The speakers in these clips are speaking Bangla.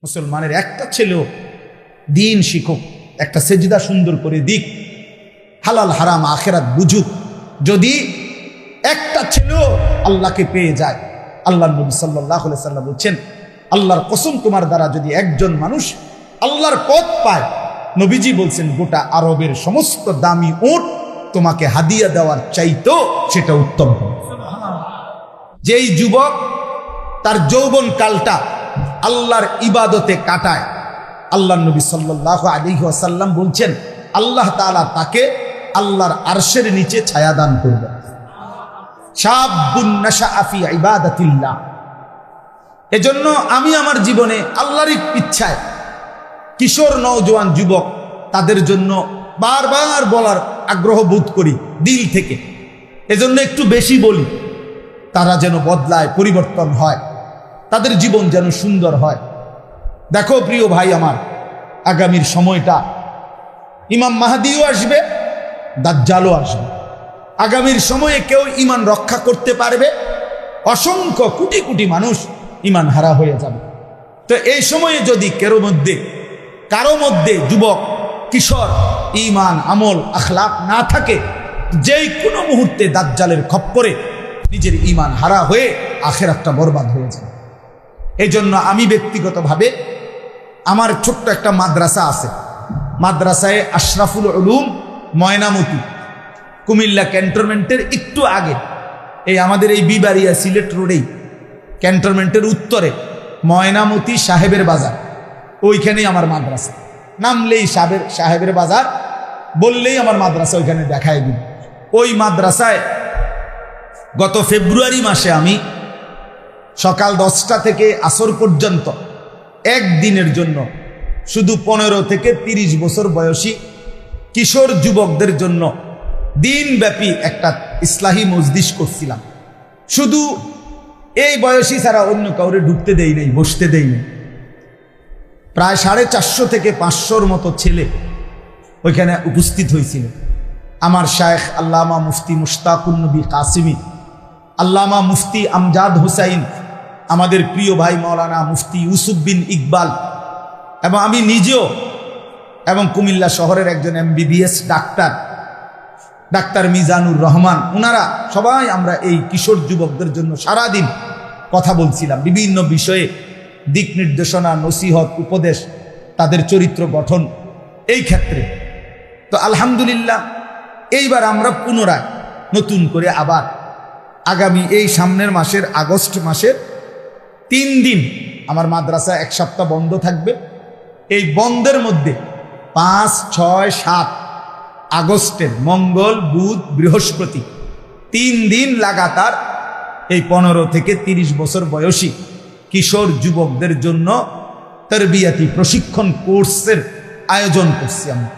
মুসলমানের একটা ছেলেও দিন শিখুক, একটা সেজদা সুন্দর করে দিক, হালাল হারাম আখেরাত বুঝুক, যদি একটা ছেলেও আল্লাহকে পেয়ে যায়, আল্লাহ নবী সাল্লাল্লাহু আলাইহি সাল্লাম বলছেন, আল্লাহর কসম তোমার দ্বারা যদি একজন মানুষ আল্লাহর পথ পায়, নবীজি বলছেন গোটা আরবের সমস্ত দামি উট তোমাকে হাদিয়া দেওয়ার চাইতো সেটা উত্তম হবে। যেই যুবক তার যৌবন কালটা আল্লাহর ইবাদতে কাটায়, আল্লাহ নবী সাল্লাল্লাহু আলাইহি ওয়াসাল্লাম বলছেন আল্লাহ তাআলা তাকে আল্লাহর আরশের নিচে ছায়া দান করবে। শাবুন নাশাআ ফি ইবাদাতিল্লাহ। এজন্য আমি আমার জীবনে আল্লাহর ইচ্ছায় কিশোর নওজোয়ান যুবক তাদের জন্য বারবার বলার আগ্রহ বোধ করি দিল থেকে, এজন্য একটু বেশি বলি, তারা যেন বদলায়, পরিবর্তন হয়, তাদের জীবন যেন সুন্দর হয়। দেখো প্রিয় ভাই আমার, আগামীর সময়টা ইমাম মাহদিও আসবে, দাজ্জালও আসবে। আগামীর সময়ে কেউ ঈমান রক্ষা করতে পারবে? অসংখ্য কোটি কোটি মানুষ ঈমান হারা হয়ে যাবে। তো এই সময়ে যদি কারো মধ্যে যুবক কিশোর ঈমান আমল আখলাক না থাকে, যেই কোনো মুহূর্তে দাজ্জালের খপ্পরে নিজের ঈমান হারা হয়ে আখিরাতটা বরবাদ হয়ে যাবে। এই জন্য আমি ব্যক্তিগতভাবে আমার ছোট্ট একটা মাদ্রাসা আছে, মাদ্রাসায় আশরাফুল উলুম ময়নামতি, কুমিল্লা ক্যান্টনমেন্টের একটু আগে, এই আমাদের এই বিবাড়িয়া সিলেট রোডেই ক্যান্টনমেন্টের উত্তরে ময়নামতি সাহেবের বাজার, ওইখানেই আমার মাদ্রাসা। নামলেই সাহেবের বাজার বললেই আমার মাদ্রাসা ওইখানে দেখায় দিন। ওই মাদ্রাসায় গত ফেব্রুয়ারি মাসে আমি সকাল 10টা থেকে আসর পর্যন্ত একদিনের জন্য শুধু 15 থেকে 30 বছর বয়সী কিশোর যুবকদের জন্য দিনব্যাপী একটা ইসলাহি মজলিস করছিলাম। শুধু এই বয়সী ছাড়া অন্য কাউরে ঢুকতে দেই নাই, বসতে দেই নাই। প্রায় 450 থেকে 500-র মতো ছেলে ওইখানে উপস্থিত হয়েছিল। আমার শায়েখ আল্লামা মুফতি মুশতাকুন নবী কাসিমি, আল্লামা মুফতি আমজাদ হুসাইন, আমাদের প্রিয় ভাই মাওলানা মুফতি ইউসুফ বিন ইকবাল, এবং আমি নিজেও, এবং কুমিল্লা শহরের একজন MBBS ডাক্তার মিজানুর রহমান, ওনারা সবাই আমরা এই কিশোর যুবকদের জন্য সারাদিন কথা বলছিলাম বিভিন্ন বিষয়ে, দিক নির্দেশনা, নসিহত, উপদেশ, তাদের চরিত্র গঠন এই ক্ষেত্রে। তো আলহামদুলিল্লাহ এইবার আমরা পুনরায় নতুন করে আবার আগামী এই সামনের মাসের আগস্ট মাসের 3 দিন আমার মাদ্রাসা 1 সপ্তাহ বন্ধ থাকবে। এই বন্ধের মধ্যে 5, 6, 7 আগস্টের মঙ্গল, বুধ, বৃহস্পতি 3 দিন লাগাতার এই 15 থেকে 30 বছর বয়সী কিশোর যুবকদের জন্য তরবিয়াতি প্রশিক্ষণ কোর্সের আয়োজন করছি আমরা।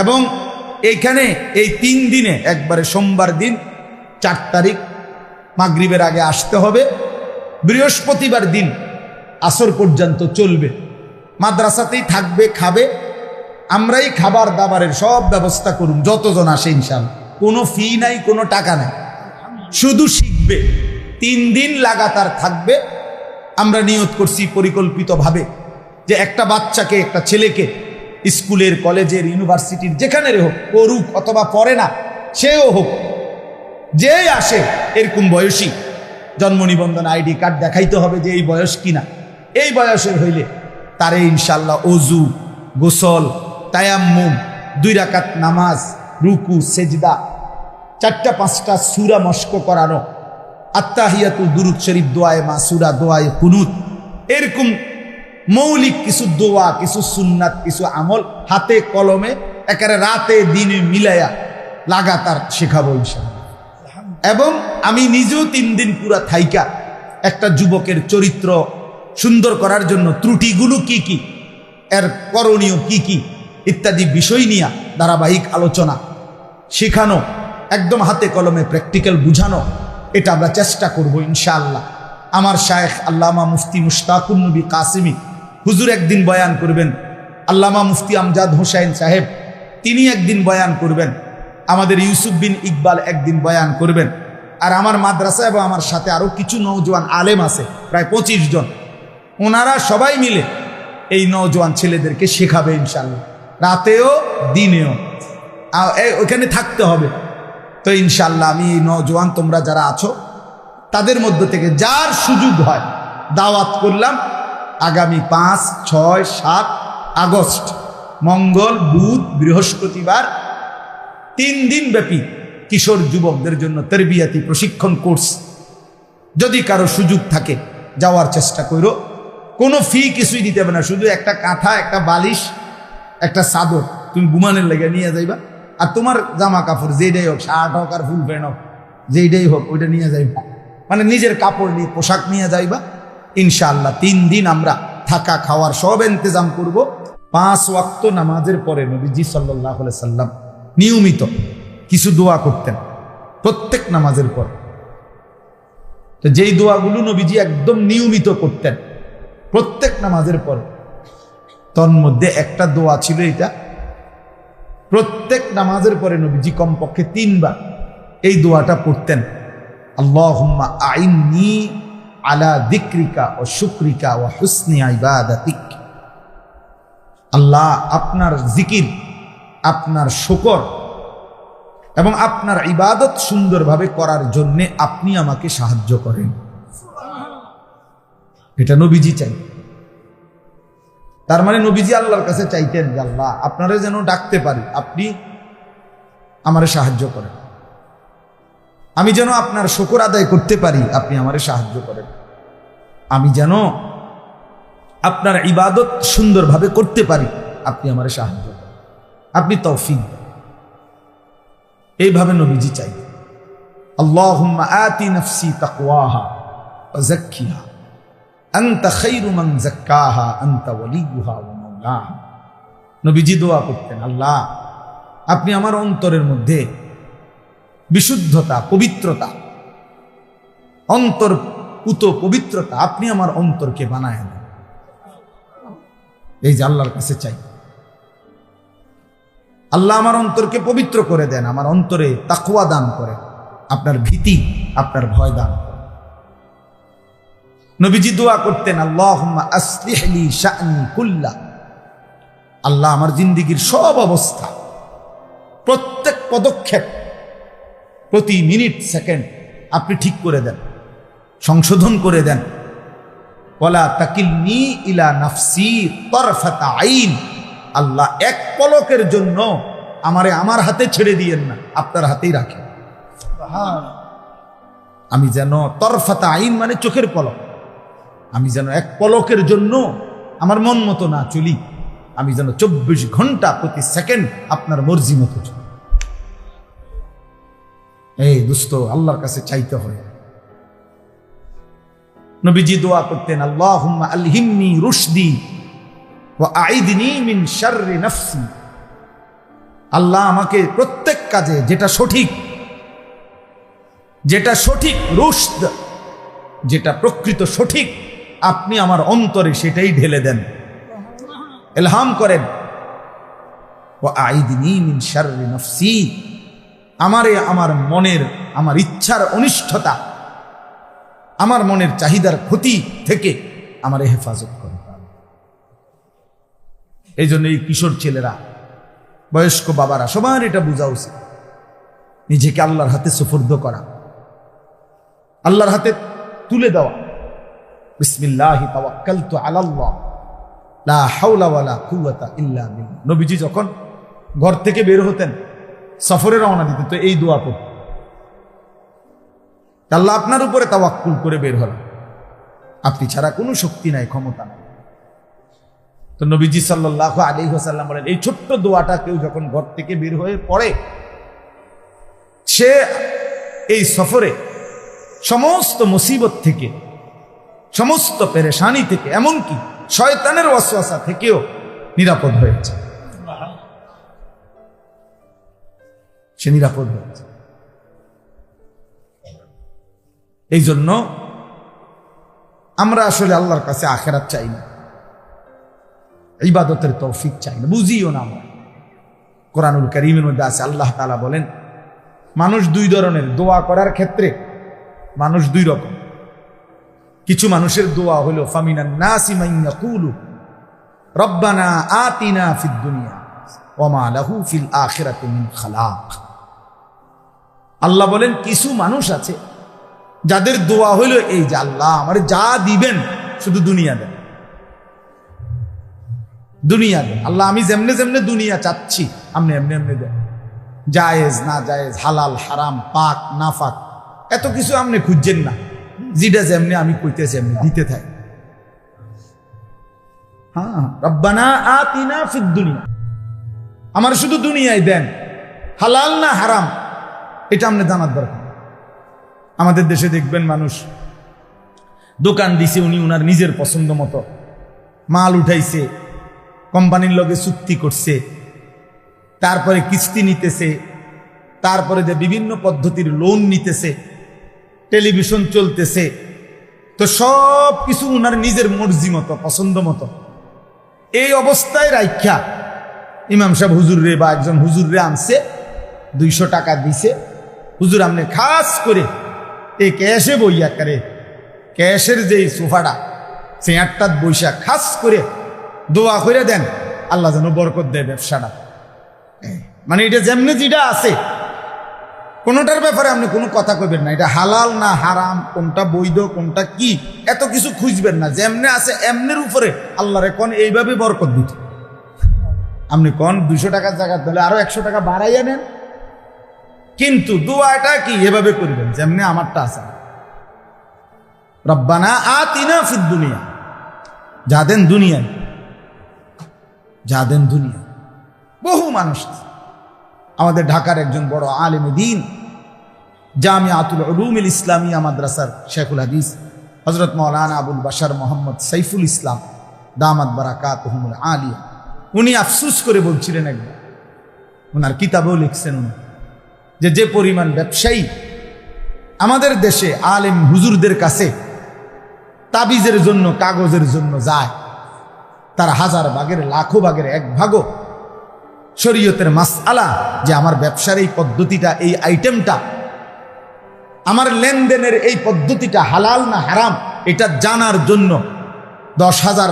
এবং এইখানে এই 3 দিনে একবারে সোমবার দিন 4 তারিখ মাগরিবের আগে আসতে হবে, বৃহস্পতিবার দিন আসর পর্যন্ত চলবে। মাদ্রাসাতেই থাকবে, খাবে, আমরাই খাবার দাবারের সব ব্যবস্থা করুন, যতজন আসে ইনশাআল্লাহ। কোনো ফি নাই, কোনো টাকা নাই, শুধু শিখবে। 3 দিন লাগাতার থাকবে। আমরা নিয়ত করছি পরিকল্পিতভাবে যে একটা বাচ্চাকে, একটা ছেলেকে স্কুলের, কলেজের, ইউনিভার্সিটির যেখানে হোক, পড়ুক অথবা পড়ে না, সেও হোক, যেই আসে এরকম বয়সী জন্ম নিবন্ধন ID কার্ড দেখাইতে হবে যে এই বয়স কিনা। এই বয়সের হইলে তারে ইনশাল্লাহ অজু, গোসল, তায়াম্মুম, 2 রাকাত নামাজ, রুকু, সেজদা, 4টা-5টা সূরা মস্ক করানো, আত্তাহিয়াতু, দুরুদ শরীফ, দোয়ায়ে মাসুরা, দোয়ায়ে কুনুত, এরকম মৌলিক কিছু দোয়া, কিছু সুন্নাত, কিছু আমল হাতে কলমে একেবারে রাতে দিনে মিলাইয়া লাগাতার শেখাবো ইনশাআল্লাহ। এবং আমি নিজেও 3 দিন পুরা থাইকা একটা যুবকের চরিত্র সুন্দর করার জন্য ত্রুটিগুলো কি কি, এর করণীয় কি কি ইত্যাদি বিষয় নিয়ে ধারাবাহিক আলোচনা, শেখানো, একদম হাতে কলমে প্র্যাকটিক্যাল বুঝানো, এটা আমরা চেষ্টা করব ইনশাআল্লাহ। আমার শায়েখ আল্লামা মুফতি মুশতাকুন নবী কাসিমি হুজুর একদিন বয়ান করবেন, আল্লামা মুফতি আমজাদ হোসাইন সাহেব তিনি একদিন বয়ান করবেন, আমাদের ইউসুফ বিন ইকবাল একদিন বয়ান করবেন, আর আমার মাদ্রাসা এবং আমার সাথে আরো কিছু নওজোয়ান আলেম আছে প্রায় 25 জন, ওনারা সবাই মিলে এই নওজোয়ান ছেলেদেরকে শেখাবে ইনশাল্লাহ, রাতেও দিনেও ওইখানে থাকতে হবে। তো ইনশাল্লাহ আমি এই নওজোয়ান তোমরা যারা আছো তাদের মধ্য থেকে যার সুযোগ হয় দাওয়াত করলাম, আগামী 5, 6, 7 আগস্ট মঙ্গল, বুধ, বৃহস্পতিবার 3 দিন ব্যাপী কিশোর যুবকদের জন্য তরবিয়াতি প্রশিক্ষণ কোর্স। যদি কারো সুযোগ থাকে যাওয়ার চেষ্টা করো, কোনো ফি কিছুই দিতে হবে না, শুধু একটা কাঁথা, একটা বালিশ, একটা চাদর তুমি ঘুমানোর লেগে নিয়ে যাইবা, আর তোমার জামা কাপড় যেটাই হোক, শার্ট হোক আর ফুল প্যান্ট হোক, যেটাই হোক ওইটা নিয়ে যাইবা, মানে নিজের কাপড় নিয়ে পোশাক নিয়ে যাইবা। ইনশাআল্লাহ 3 দিন আমরা থাকা খাওয়ার সব ইন্তজাম করব। 5 ওয়াক্ত নামাজের পরে নবীজি সাল্লাল্লাহু আলাইহি সাল্লাম নিয়মিত কিছু দোয়া করতেন প্রত্যেক নামাজের পর। তো যেই দোয়াগুলো নবীজি একদম নিয়মিত করতেন প্রত্যেক নামাজের পর, তন্মধ্যে একটা দোয়া ছিল এটা, প্রত্যেক নামাজের পরে নবীজি কমপক্ষে 3 বার এই দোয়াটা পড়তেন, আল্লাহুম্মা আইন্নি আলা যিকরিকা ওয়া শুকরিকা ওয়া হুসনি ইবাদাতিক। আল্লাহ, আপনার জিকির, আপনার শুকর এবং আপনার ইবাদত সুন্দরভাবে করার জন্য আপনি আমাকে সাহায্য করেন। এটা নবীজি চাই। তার মানে নবীজি আল্লাহর কাছে চাইতেন যে আল্লাহ, আপনারা যেন ডাকতে পারি, আপনি আমারে সাহায্য করেন, আমি যেন আপনার শুকর আদায় করতে পারি, আপনি আমারে সাহায্য করেন, আমি যেন আপনার ইবাদত সুন্দরভাবে করতে পারি, আপনি আমারে সাহায্য করেন, আপনি তৌফিক দেন। এইভাবে নবীজি চাই, আল্লাহুম্মা আতি নাফসি তাকওয়াহা ওয়া যাক্কিহা আনতা খায়রু মান যাক্কাহা আনতা ওয়ালিয়ুহা ওয়া মাওলাহা। নবীজি দোয়া করতেন, আল্লাহ, আপনি আমার অন্তরের মধ্যে বিশুদ্ধতা, পবিত্রতা, অন্তর্পুত পবিত্রতা, আপনি আমার অন্তরকে বানায় দেন। এই যে আল্লাহর কাছে চাই, আল্লাহ আমার অন্তরকে পবিত্র করে দেন, আমার অন্তরে তাকওয়া দান করেন, আপনার ভীতি, আপনার ভয় দান করেন। নবীজি দোয়া করতেন, আল্লাহুম্মা আসলিহ লি শা'নি কুল্লা। আল্লাহ, আমার জিন্দেগীর সব অবস্থা, প্রত্যেক পদক্ষেপ, প্রতি মিনিট সেকেন্ড আপনি ঠিক করে দেন, সংশোধন করে দেন। ওয়ালা তাকিলনি ইলা নাফসি তারফাতা আইন। আল্লাহ, এক পলকের জন্য আমারে আমার হাতে ছেড়ে দিয়েন না, আপনার হাতেই রাখেন। আমি যেন তরফাতা আইন মানে চোখের পলক, আমি যেন এক পলকের জন্য আমার মন মতো না চলি, আমি যেন 24 ঘন্টা প্রতি সেকেন্ড আপনার মর্জি মতো চলি। এই দোস্ত, আল্লাহর কাছে চাইতে হয়। নবীজি দোয়া করতেন, আল্লাহুম্মা আলহিমনি রুশদি ওয়া আইদনি মিন শাররি নাফসি। আল্লাহ, আমাকে প্রত্যেক কাজে যেটা সঠিক, রুশদ, যেটা প্রকৃত সঠিক, আপনি আমার অন্তরে সেটাই ঢেলে দেন, ইলহাম করেন। ওয়া আইদনি মিন শাররি নাফসি, আমারে আমার মনের, আমার ইচ্ছার অনিষ্টতা, আমার মনের চাহিদার ক্ষতি থেকে আমারে হেফাজত করে। এই জন্য এই কিশোর ছেলেরা, বয়স্ক বাবারা, সবার এটা বোঝা উচিত, নিজেকে আল্লাহর হাতে সুপর্দ করা, আল্লাহর হাতে তুলে দেওয়া। বিসমিল্লাহি তাওয়াক্কালতু আলাল্লাহ লা হাওলা ওয়ালা কুওয়াতা ইল্লা বিল্লাহ। নবীজি যখন ঘর থেকে বের হতেন, সফরে রওনা দিতেন, তো এই দোয়া পড়তেন, আল্লাহ, আপনার উপরে তাওয়াক্কুল করে বের হলাম, আপনি ছাড়া কোনো শক্তি নাই, ক্ষমতা নাই। তো নবীজি সাল্লাল্লাহু আলাইহি ওয়াসাল্লাম বলেন, এই ছোট্ট দোয়াটা কেউ যখন ঘর থেকে বের হয়ে পড়ে, সে এই সফরে সমস্ত মুসিবত থেকে, সমস্ত পেরেশানি থেকে, এমনকি শয়তানের ওয়াসওয়াসা থেকেও নিরাপদ হয়েছে, সে নিরাপদ হয়েছে। এই জন্য আমরা আসলে আল্লাহর কাছে আখিরাত চাই না, ইবাদতের তৌফিক চাই না, বুঝিও না আমরা। কোরআনুল কারীমের মধ্যে আছে, আল্লাহ তাআলা বলেন, মানুষ 2 ধরনের, দোয়া করার ক্ষেত্রে মানুষ 2 রকম। কিছু মানুষের দোয়া হলো ফামিনান নাসি মান ইয়াকুলু রব্বানা আতিনা ফিদ দুনিয়া ওয়া মা লাহু ফিল আখিরাতি মিন খালাক। আল্লাহ বলেন কিছু মানুষ আছে যাদের দোয়া হলো এই যে আল্লাহ আমারে যা দিবেন শুধু দুনিয়া দেন, দুনিয়া দেন আল্লাহ, আমি যেমনে যেমনে দুনিয়া চাচ্ছি আপনি এমনি এমনি দেন, জায়েজ না জায়েজ, হালাল হারাম, পাক না পাক, এত কিছু আপনি খুঁজছেন না, যেটা যেমনি আমি কইতেছি এমনি দিতে থাকি। হ্যাঁ, রব্বানা আতিনা ফিদ দুনিয়া, আমার শুধু দুনিয়ায় দেন, হালাল না হারাম এটা আপনি জানার দরকার। আমাদের দেশে দেখবেন মানুষ দোকান দিছে, উনি উনার নিজের পছন্দ মতো মাল উঠাইছে, কোম্পানির লগে চুক্তি করছে, তারপরে কিস্তি নিতেছে, তারপরে বিভিন্ন পদ্ধতির লোন নিতেছে, টেলিভিশন চলতেছে, তো সব কিছু উনার নিজের মর্জি মতো পছন্দ মতো। এই অবস্থায় রাইখা ইমাম সাহেব হুজুরে বা একজন হুজুরে আনছে, 200 টাকা দিছে, হুজুর আপনি খাস করে এই ক্যাশে বইয়া করে ক্যাশের যে সোফাটা চেয়ারটার বৈশা খাস করে দোয়া করে দেন আল্লাহ যেন বরকত দেয় ব্যবসাটা। মানে এটা যেমনি যেটা আছে কোনোটার ব্যাপারে আপনি কোনো কথা কইবেন না, এটা হালাল না হারাম, কোনটা বৈধ কোনটা কি, এত কিছু খুঁজবেন না, যেমনে আছে এমনের উপরে আল্লাহরে কোন এইভাবে বরকত দিত। আপনি কোন 200 টাকার জায়গা দিলে আরো 100 টাকা বাড়াইয়া নেন, কিন্তু দোয়াটা কি এভাবে করবেন যেমনি আমারটা আছে, রব্বানা আতিনা ফিদ দুনিয়া, যা দেন দুনিয়ায়, যা দেন দুনিয়া। বহু মানুষ, আমাদের ঢাকার একজন বড় আলেমে দ্বীন, জামিয়াতুল উলুমিল ইসলামিয়া মাদ্রাসার শেখুল হাদিস হযরত মাওলানা আবুল বাশার মোহাম্মদ সাইফুল ইসলাম দামাত বারাকাতুহুমুল আলিয়া, উনি আফসুস করে বলছিলেন, একবার ওনার কিতাবেও লিখছেন উনি, যে পরিমাণ ব্যবসায়ী আমাদের দেশে আলেম হুজুরদের কাছে তাবিজের জন্য কাগজের জন্য যায়, তার 1000 ভাগের লাখো ভাগের 1 ভাগও শরীয়তের মাসআলা, যে আমার ব্যবসার এই পদ্ধতিটা, এই আইটেমটা, আমার লেনদেনের এই পদ্ধতিটা হালাল না হারাম, এটা জানার জন্য 10,000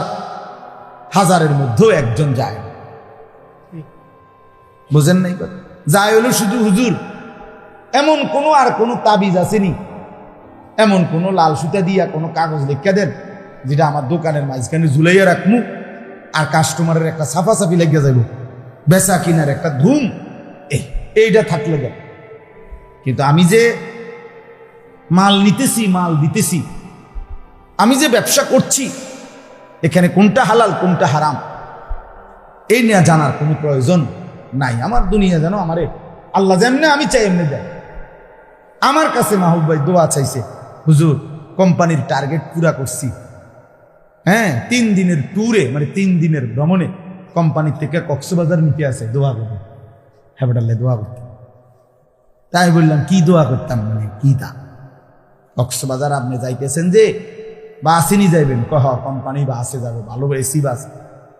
হাজারের মধ্যেও একজন যায়। বুঝেন নাই? যায় হলো শুধু হুজুর, এমন কোনো আর কোনো তাবিজ আসেনি, এমন কোনো লাল সুতা দিয়া কোনো কাগজ লিখা দেন যেটা আমার দোকানের মাঝখানে ঝুলাইয়া রাখমু, আর কাস্টমারের একটা সাফাসাফি লেগে যাইব, বেচা কিনার একটা ধুম, এইটা থাকলে গেল। কিন্তু আমি যে মাল নিতেছি, মাল দিতেছি, আমি যে ব্যবসা করছি, এখানে কোনটা হালাল কোনটা হারাম এই নিয়ে জানার কোনো প্রয়োজন নাই। আমার দুনিয়া যেন আমারে আল্লাহ যেমনে আমি চাই এমনি দেয়। আমার কাছে মাহবুব ভাই দোয়া চাইছে, হুজুর কোম্পানির টার্গেট পুরা করছি, হ্যাঁ 3 দিনের ট্যুরে, মানে 3 দিনের ভ্রমণে কোম্পানির থেকে কক্সবাজার নিতে আসে, দোয়া করবে, হ্যাঁ দোয়া করতে। তাই বললাম কি দোয়া করতাম, মানে কি তা কক্সবাজার আপনি যাইতেছেন যে বাসে নিয়ে যাইবেন, কহ কোম্পানি বাসে যাবে, ভালো এসি বাস,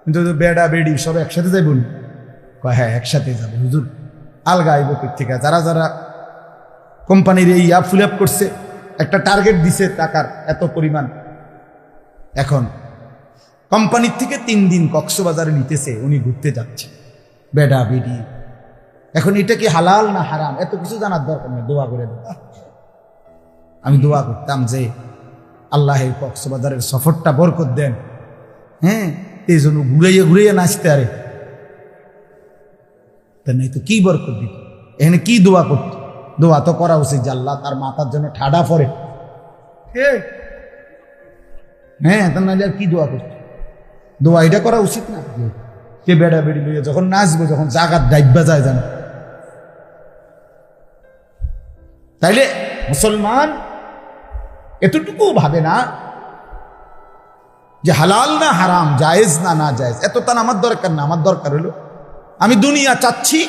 কিন্তু বেডা বেডি সব একসাথে যাইবেন, কয় হ্যাঁ একসাথে যাবে হুজুর, আলগা আইব থেকে। যারা যারা কোম্পানির এই ফুল আপ করছে, একটা টার্গেট দিছে টাকার এত পরিমাণ, এখন কোম্পানির থেকে 3 দিন কক্সবাজারে নিতেছে, উনি ঘুরতে যাচ্ছে, বেডা বেডি। এখন এটা কি হালাল না হারাম এত কিছু জানার দরকার নেই, দোয়া করে দেব। আমি দোয়া করতাম যে আল্লাহের কক্সবাজারের সফরটা বরকত দেন, হ্যাঁ এই জন্য ঘুরাইয়া ঘুরাইয়া নাচতে আরে নাই তো কি বরকত দিত, এখানে কি দোয়া করত? দোয়া তো করা উচিত যে আল্লাহ তার মাথার জন্য ঠাডা পড়ে, হ্যাঁ তা নাহলে আর কি দোয়া করত? দোয়া এটা করা উচিত না? কে বেড়া বেড়ি লইয়া যখন নাচবো, যখন জাগাত ডাইবা যায় জানো। তাইলে মুসলমান এতটুকু ভাবে না যে হালাল না হারাম, জায়েজ না না জায়েজ, এত তার আমার দরকার না। আমার দরকার হলো আমি দুনিয়া চাচ্ছি,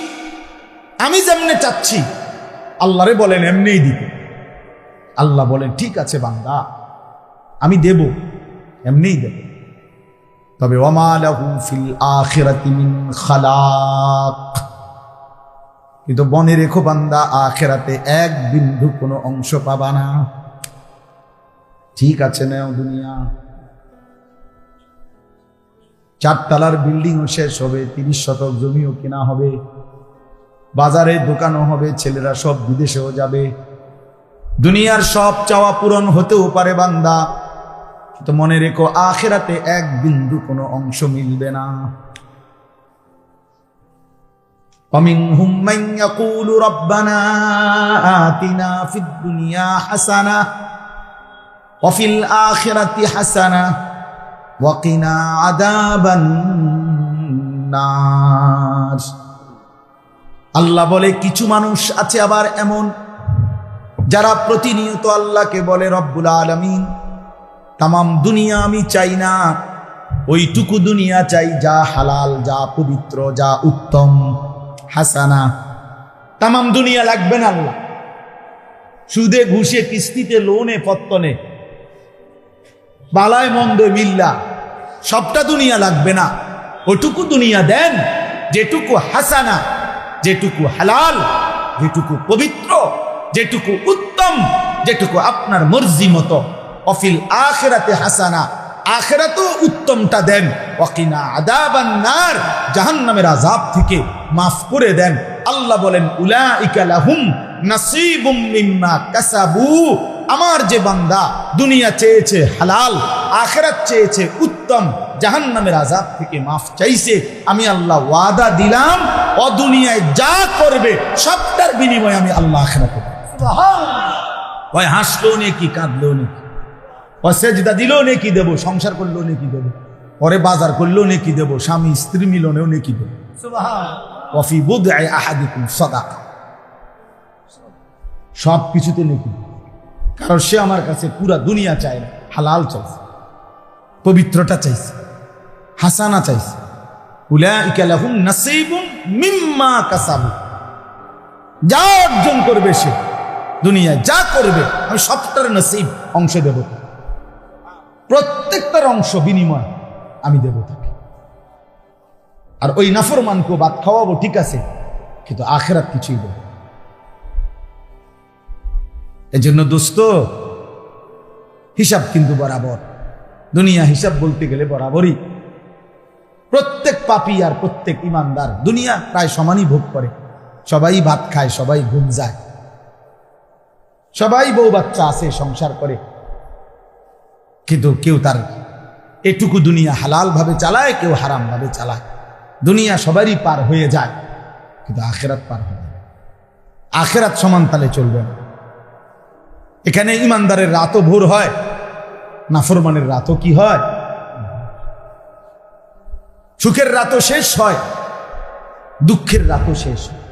আমি যেমনে চাচ্ছি আল্লাহরে বলেন এমনিই দিতে। আল্লাহ বলেন ঠিক আছে বান্দা আমি দেব, এমনিই দেব, তবে ওয়ামা লাহু ফিল আখিরাতি মিন খালাক, কিন্তু মনে রেখো বান্দা আখিরাতে 1 বিন্দু কোনো অংশ পাবা না। ঠিক আছে নাও দুনিয়া, 4 তলার বিল্ডিংও শেষ হবে, 30 শতক জমিও কেনা হবে, বাজারে দোকানও হবে, ছেলেরা সব বিদেশেও যাবে, দুনিয়ার সব চাওয়া পূরণ হতেও পারে বান্দা, তো মনে রেখো আখিরাতে এক বিন্দু কোনো অংশ মিলবে না। ومنهم من يقول ربنا آتنا في الدنيا حسنة وفي الآخرة حسنة وقنا عذاب النار। আল্লাহ বলে কিছু মানুষ আছে আবার এমন যারা প্রতিনিয়ত আল্লাহকে বলে রব্বুল আলামিন তামাম দুনিয়া আমি চাই না, ওইটুকু দুনিয়া চাই যা হালাল, যা পবিত্র, যা উত্তম। হাসানা, তামাম দুনিয়া লাগবে না আল্লাহ, সুদে ঘুষে কিস্তিতে লোনে পত্তনে বালায় মন্দ মিল্লা সবটা দুনিয়া লাগবে না, ওটুকু দুনিয়া দেন যেটুকু হাসানা, যেটুকু হালাল, যেটুকু পবিত্র, যেটুকু উত্তম, যেটুকু আপনার মর্জি মতো। অফিল আখিরাতে হাসানা, আখিরাতেও উত্তমটা দেন। ওয়াকিনা আযাবান নার, জাহান্নামের আযাব থেকে মাফ করে দেন। আল্লাহ বলেন উলাইকা লাহুম নাসীবুম মিম্মা কাসাবু, আমার যে বান্দা দুনিয়া চেয়েছে হালাল, আখিরাত চেয়েছে উত্তম, জাহান্নামের আযাব থেকে মাফ চাইছে, আমি আল্লাহ ওয়াদা দিলাম ও দুনিয়ায় যা করবে সবটার বিনিময়ে আমি আল্লাহ আখিরাতে সুবহানাল্লাহ। ওই হাসলো নাকি কাঁদলো নাকি, ও সেজদা দিলেও নেকি দেবো, সংসার করলেও নেকি দেবো, পরে বাজার করলেও নেকি দেবো, স্বামী স্ত্রী মিলনেও নেকি দেবো। সুবহানাল্লাহ। ওয়াফি বুদআ আহাদিকুম সাদাকা, সব কিছুতে নেকি। কারণ সে আমার কাছে পুরা দুনিয়া চায় না, হালাল চাইছে, পবিত্রতা চাইছে, হাসানা চাইছে। উলাইকা লাহুম নাসীবুম মিম্মা কাসাবু, যা অর্জন করবে সে দুনিয়ায় যা করবে আমি সবটার নসিব অংশ দেব, প্রত্যেকটার অংশ বিনিময় আমি দেব তাকে। আর ওই নাফরমানকে ভাত খাওয়াবো ঠিক আছে, কিন্তু আখিরাত কিছুই দেব। এজন্য দোস্ত হিসাব কিন্তু বরাবর, দুনিয়া হিসাব বলতে গেলে বরাবরই। প্রত্যেক পাপী আর প্রত্যেক ইমানদার দুনিয়া প্রায় সমানই ভোগ করে, সবাই ভাত খায়, সবাই ঘুম যায়, সবাই বউ বাচ্চা আছে, সংসার করে, কিন্তু কেউ তার এটুকু দুনিয়া হালাল ভাবে চালায়, কেউ হারাম ভাবে চালায়। দুনিয়া সবারই পার হয়ে যায়, কিন্তু আখিরাত পার হয় না, আখিরাত সমান তালে চলবে না। এখানে ইমানদারের রাতও ভোর হয়, নাফরমানের রাতও কি হয়, সুখের রাতও শেষ হয়, দুঃখের রাতও শেষ হয়,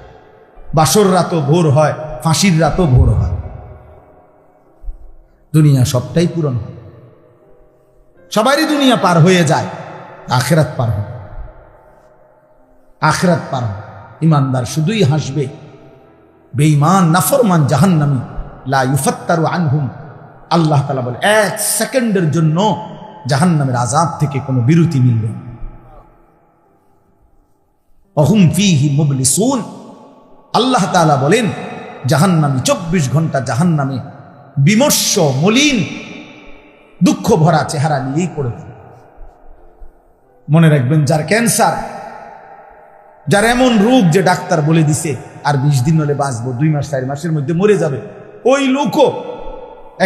বাসর রাতও ভোর হয়, ফাঁসির রাতও ভোর হয়। দুনিয়া সবটাই পূরণ হয়, সবারই দুনিয়া পার হয়ে যায়, আখিরাত পার হয়, আখিরাত পার হয়। ইমানদার শুধুই হাসবে, বেঈমান নাফরমান জাহান্নামী লা ইউফাত্তারু আনহুম, আল্লাহ তাআলা বলে 1 সেকেন্ডের জন্য জাহান্নামের আযাব থেকে কোনো বিরতি মিলবে না। ওয়াহুম ফীহি মুবলিসুন, আল্লাহ তাআলা বলেন জাহান্নামী 24 ঘন্টা জাহান্নামে বিমর্ষ মলিন দুঃখ ভরা চেহারা নিয়েই পড়ে থাকে। মনে রাখবেন, যার ক্যান্সার, যার এমন রোগ যে ডাক্তার বলে দিছে আর 20 দিন হলে বাঁচবো, 2 মাস 4 মাসের মধ্যে মরে যাবে, ওই লোকও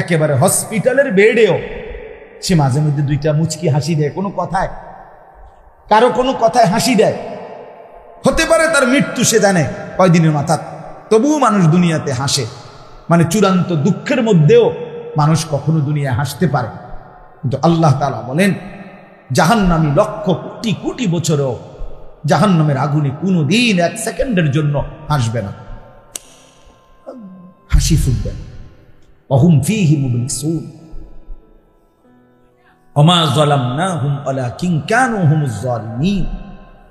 একেবারে হসপিটালের বেডেও সে মাঝে মধ্যে 2টা মুচকি হাসি দেয়, কোনো কথায়, কারো কোনো কথায় হাসি দেয়। হতে পারে তার মৃত্যু সে জানে কয়দিনের মাথা, তবুও মানুষ দুনিয়াতে হাসে। মানে চূড়ান্ত দুঃখের মধ্যেও মানুষ কখনো দুনিয়া হাসতে পারে। কিন্তু আল্লাহ তাআলা বলেন জাহান্নামী লক্ষ কোটি কোটি বছরেও জাহান্নামের আগুনে কোনো দিন 1 সেকেন্ডের জন্য হাসবে না, হাসি ফুটবে। ওয়াহুম ফীহি মুবলিসুন ওমা যালামনাহুম ওয়ালাকিন কানু হুমুজ যালিমিন।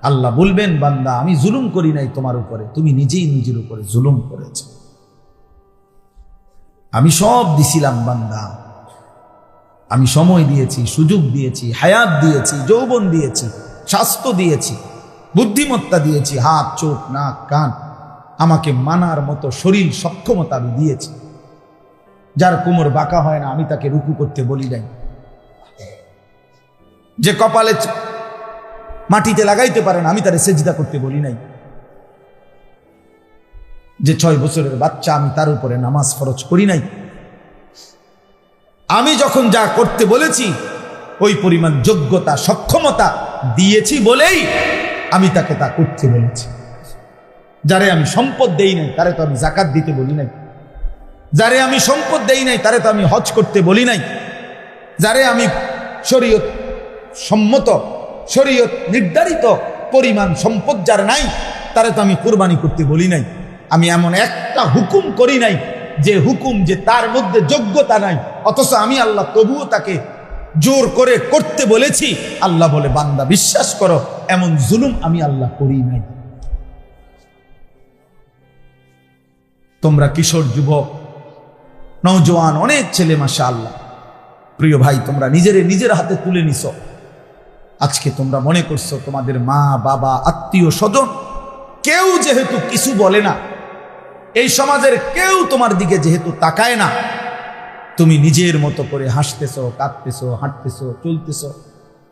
আল্লাহ বলবেন বান্দা আমি জুলুম করি নাই তোমার উপরে, তুমি নিজেই নিজের উপরে জুলুম করেছ। আমি সব দিছিলাম বান্দা, আমি সময় দিয়েছি, সুযোগ দিয়েছি, হায়াত দিয়েছি, যৌবন দিয়েছি, স্বাস্থ্য দিয়েছি, বুদ্ধিমত্তা দিয়েছি, হাত চোখ নাক কান, আমাকে মানার মতো শরীর সক্ষমতা আমি দিয়েছি। যার কোমর বাঁকা হয় না আমি তাকে রুকু করতে বলি নাই, যে কপালে মাটিতে লাগাইতে পারে না আমি তারে সেজদা করতে বলি নাই, যে 6 বছরের বাচ্চা আমি তার উপরে নামাজ ফরজ করি নাই। আমি যখন যা করতে বলেছি ওই পরিমাণ যোগ্যতা সক্ষমতা দিয়েছি বলেই আমি তাকে তা করতে বলেছি। যারে আমি সম্পদ দেই নাই তারে তো আমি যাকাত দিতে বলি নাই, যারে আমি সম্পদ দেই নাই তারে তো আমি হজ করতে বলি নাই, যারে আমি শরীয়ত সম্মত শরীয়ত নির্ধারিত পরিমাণ সম্পদ যার নাই তারে তো আমি কুরবানি করতে বলি নাই। আমি এমন একটা হুকুম করি নাই যে হুকুম যে তার মধ্যে যোগ্যতা নাই, অথচ আমি আল্লাহ তবুও তাকে জোর করে করতে বলেছি। আল্লাহ বলে বান্দা বিশ্বাস করো এমন জুলুম আমি আল্লাহ করি নাই। তোমরা কিশোর যুবক নওজোয়ান অনেক ছেলে মাশাআল্লাহ, প্রিয় ভাই তোমরা নিজের হাতে তুলে নিছো। আজকে তোমরা মনে করছো তোমাদের মা বাবা আত্মীয় স্বজন কেউ যেহেতু কিছু বলে না, এই সমাজের কেউ তোমার দিকে যেহেতু তাকায় না, তুমি নিজের মতো করে হাসতেছো, কাঁদতেছো, হাঁটতেছো, চলতেছো,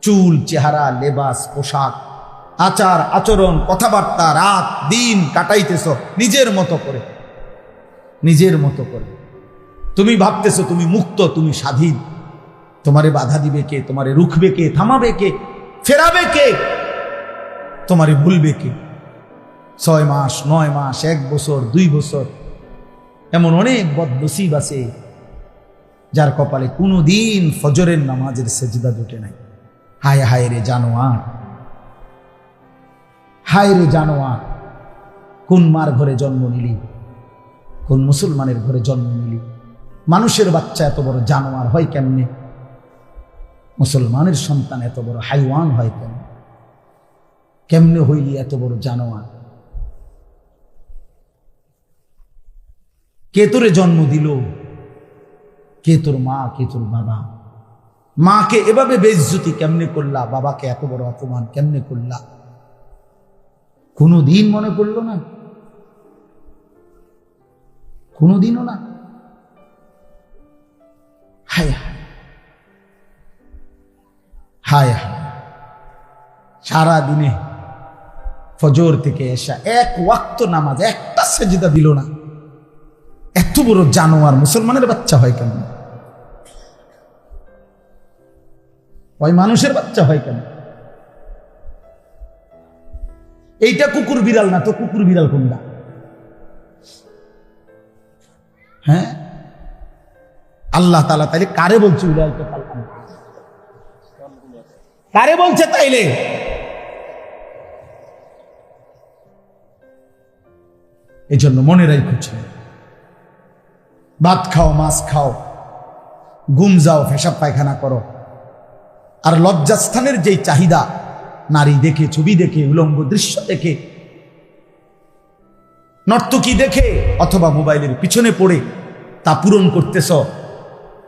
চুল, চেহারা, লেবাস, পোশাক, আচার আচরণ, কথাবার্তা, রাত দিন কাটাইতেছো নিজের মতো করে, নিজের মতো করে। তুমি ভাবতেছো তুমি মুক্ত, তুমি স্বাধীন। তোমারে বাধা দিবে কে? তোমারে রুখবে কে? থামাবে কে? ফেরাবে কে? তোমারে ভুলবে কে? 6 মাস, 9 মাস, 1 বছর, 2 বছর, এমন অনেক বদনসিব আছে যার কপালে কোনোদিন ফজরের নামাজের সেজদা জুটে নাই। হায় হায় রে জানোয়ার, হায় রে জানোয়ার, কোন মার ঘরে জন্ম নিলি, কোন মুসলমানের ঘরে জন্ম নিলি? মানুষের বাচ্চা এত বড় জানোয়ার হয় কেমনে? মুসলমানের সন্তান এত বড় হাইওয়ান হয় কেমনে? কেমনে হইলি এত বড় জানোয়ার? কে তোরে জন্ম দিল? কে তোর মা, কে তোর বাবা? মাকে এভাবে বেইজ্জতি কেমনে করলা? বাবাকে এত বড় অপমান কেমনে করলা? কোনোদিন মনে করলো না? কোনোদিনও না? হায় হায় হায় হায়, সারা দিনে ফজর থেকে এসা 1 ওয়াক্ত নামাজ, একটা সেজদা দিল না। এত বড় জানোয়ার মুসলমানের বাচ্চা হয় কেন? ওই মানুষের বাচ্চা হয় কেন? এইটা কুকুর বিড়াল না তো কুকুর বিড়াল কোনটা? হ্যাঁ, আল্লাহ তাআলা তাইলে কারে বলছে উড়াইতে পারলাম? কারে বলছে তাইলে? এই জন্য মনে রাখছে, ভাত খাও, মাছ খাও, ঘুম যাও, পেশাব পায়খানা করো, আর লজ্জাস্থানের যেই চাহিদা, নারী দেখে, ছবি দেখে, উলঙ্গ দৃশ্য দেখে, নর্তকী দেখে অথবা মোবাইলের পিছনে পড়ে তা পূরণ করতেছ,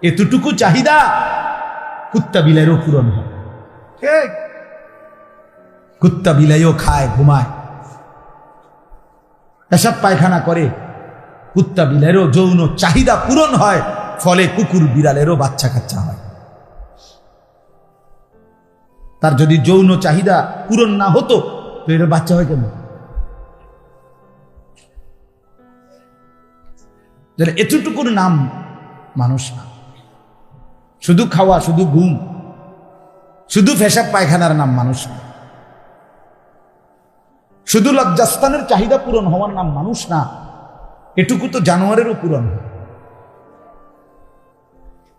এতটুকু চাহিদা কুত্তা বিলাইও পূরণ হয়। ঠিক, কুত্তা বিলাইও খায়, ঘুমায়, পেশাব পায়খানা করে, কুত্তা বিলাইয়েরও যৌন চাহিদা পূরণ হয়, ফলে কুকুর বিড়ালেরও বাচ্চা কাচ্চা হয়। তার যদি যৌন চাহিদা পূরণ না হতো তো এর বাচ্চা হয় কেন? এতটুকুর নাম মানুষ না। শুধু খাওয়া, শুধু ঘুম, শুধু পেশাব পায়খানার নাম মানুষ না। শুধু লজ্জাস্থানের চাহিদা পূরণ হওয়ার নাম মানুষ না। এটুকু তো জানোয়ারেরও পূরণ হয়।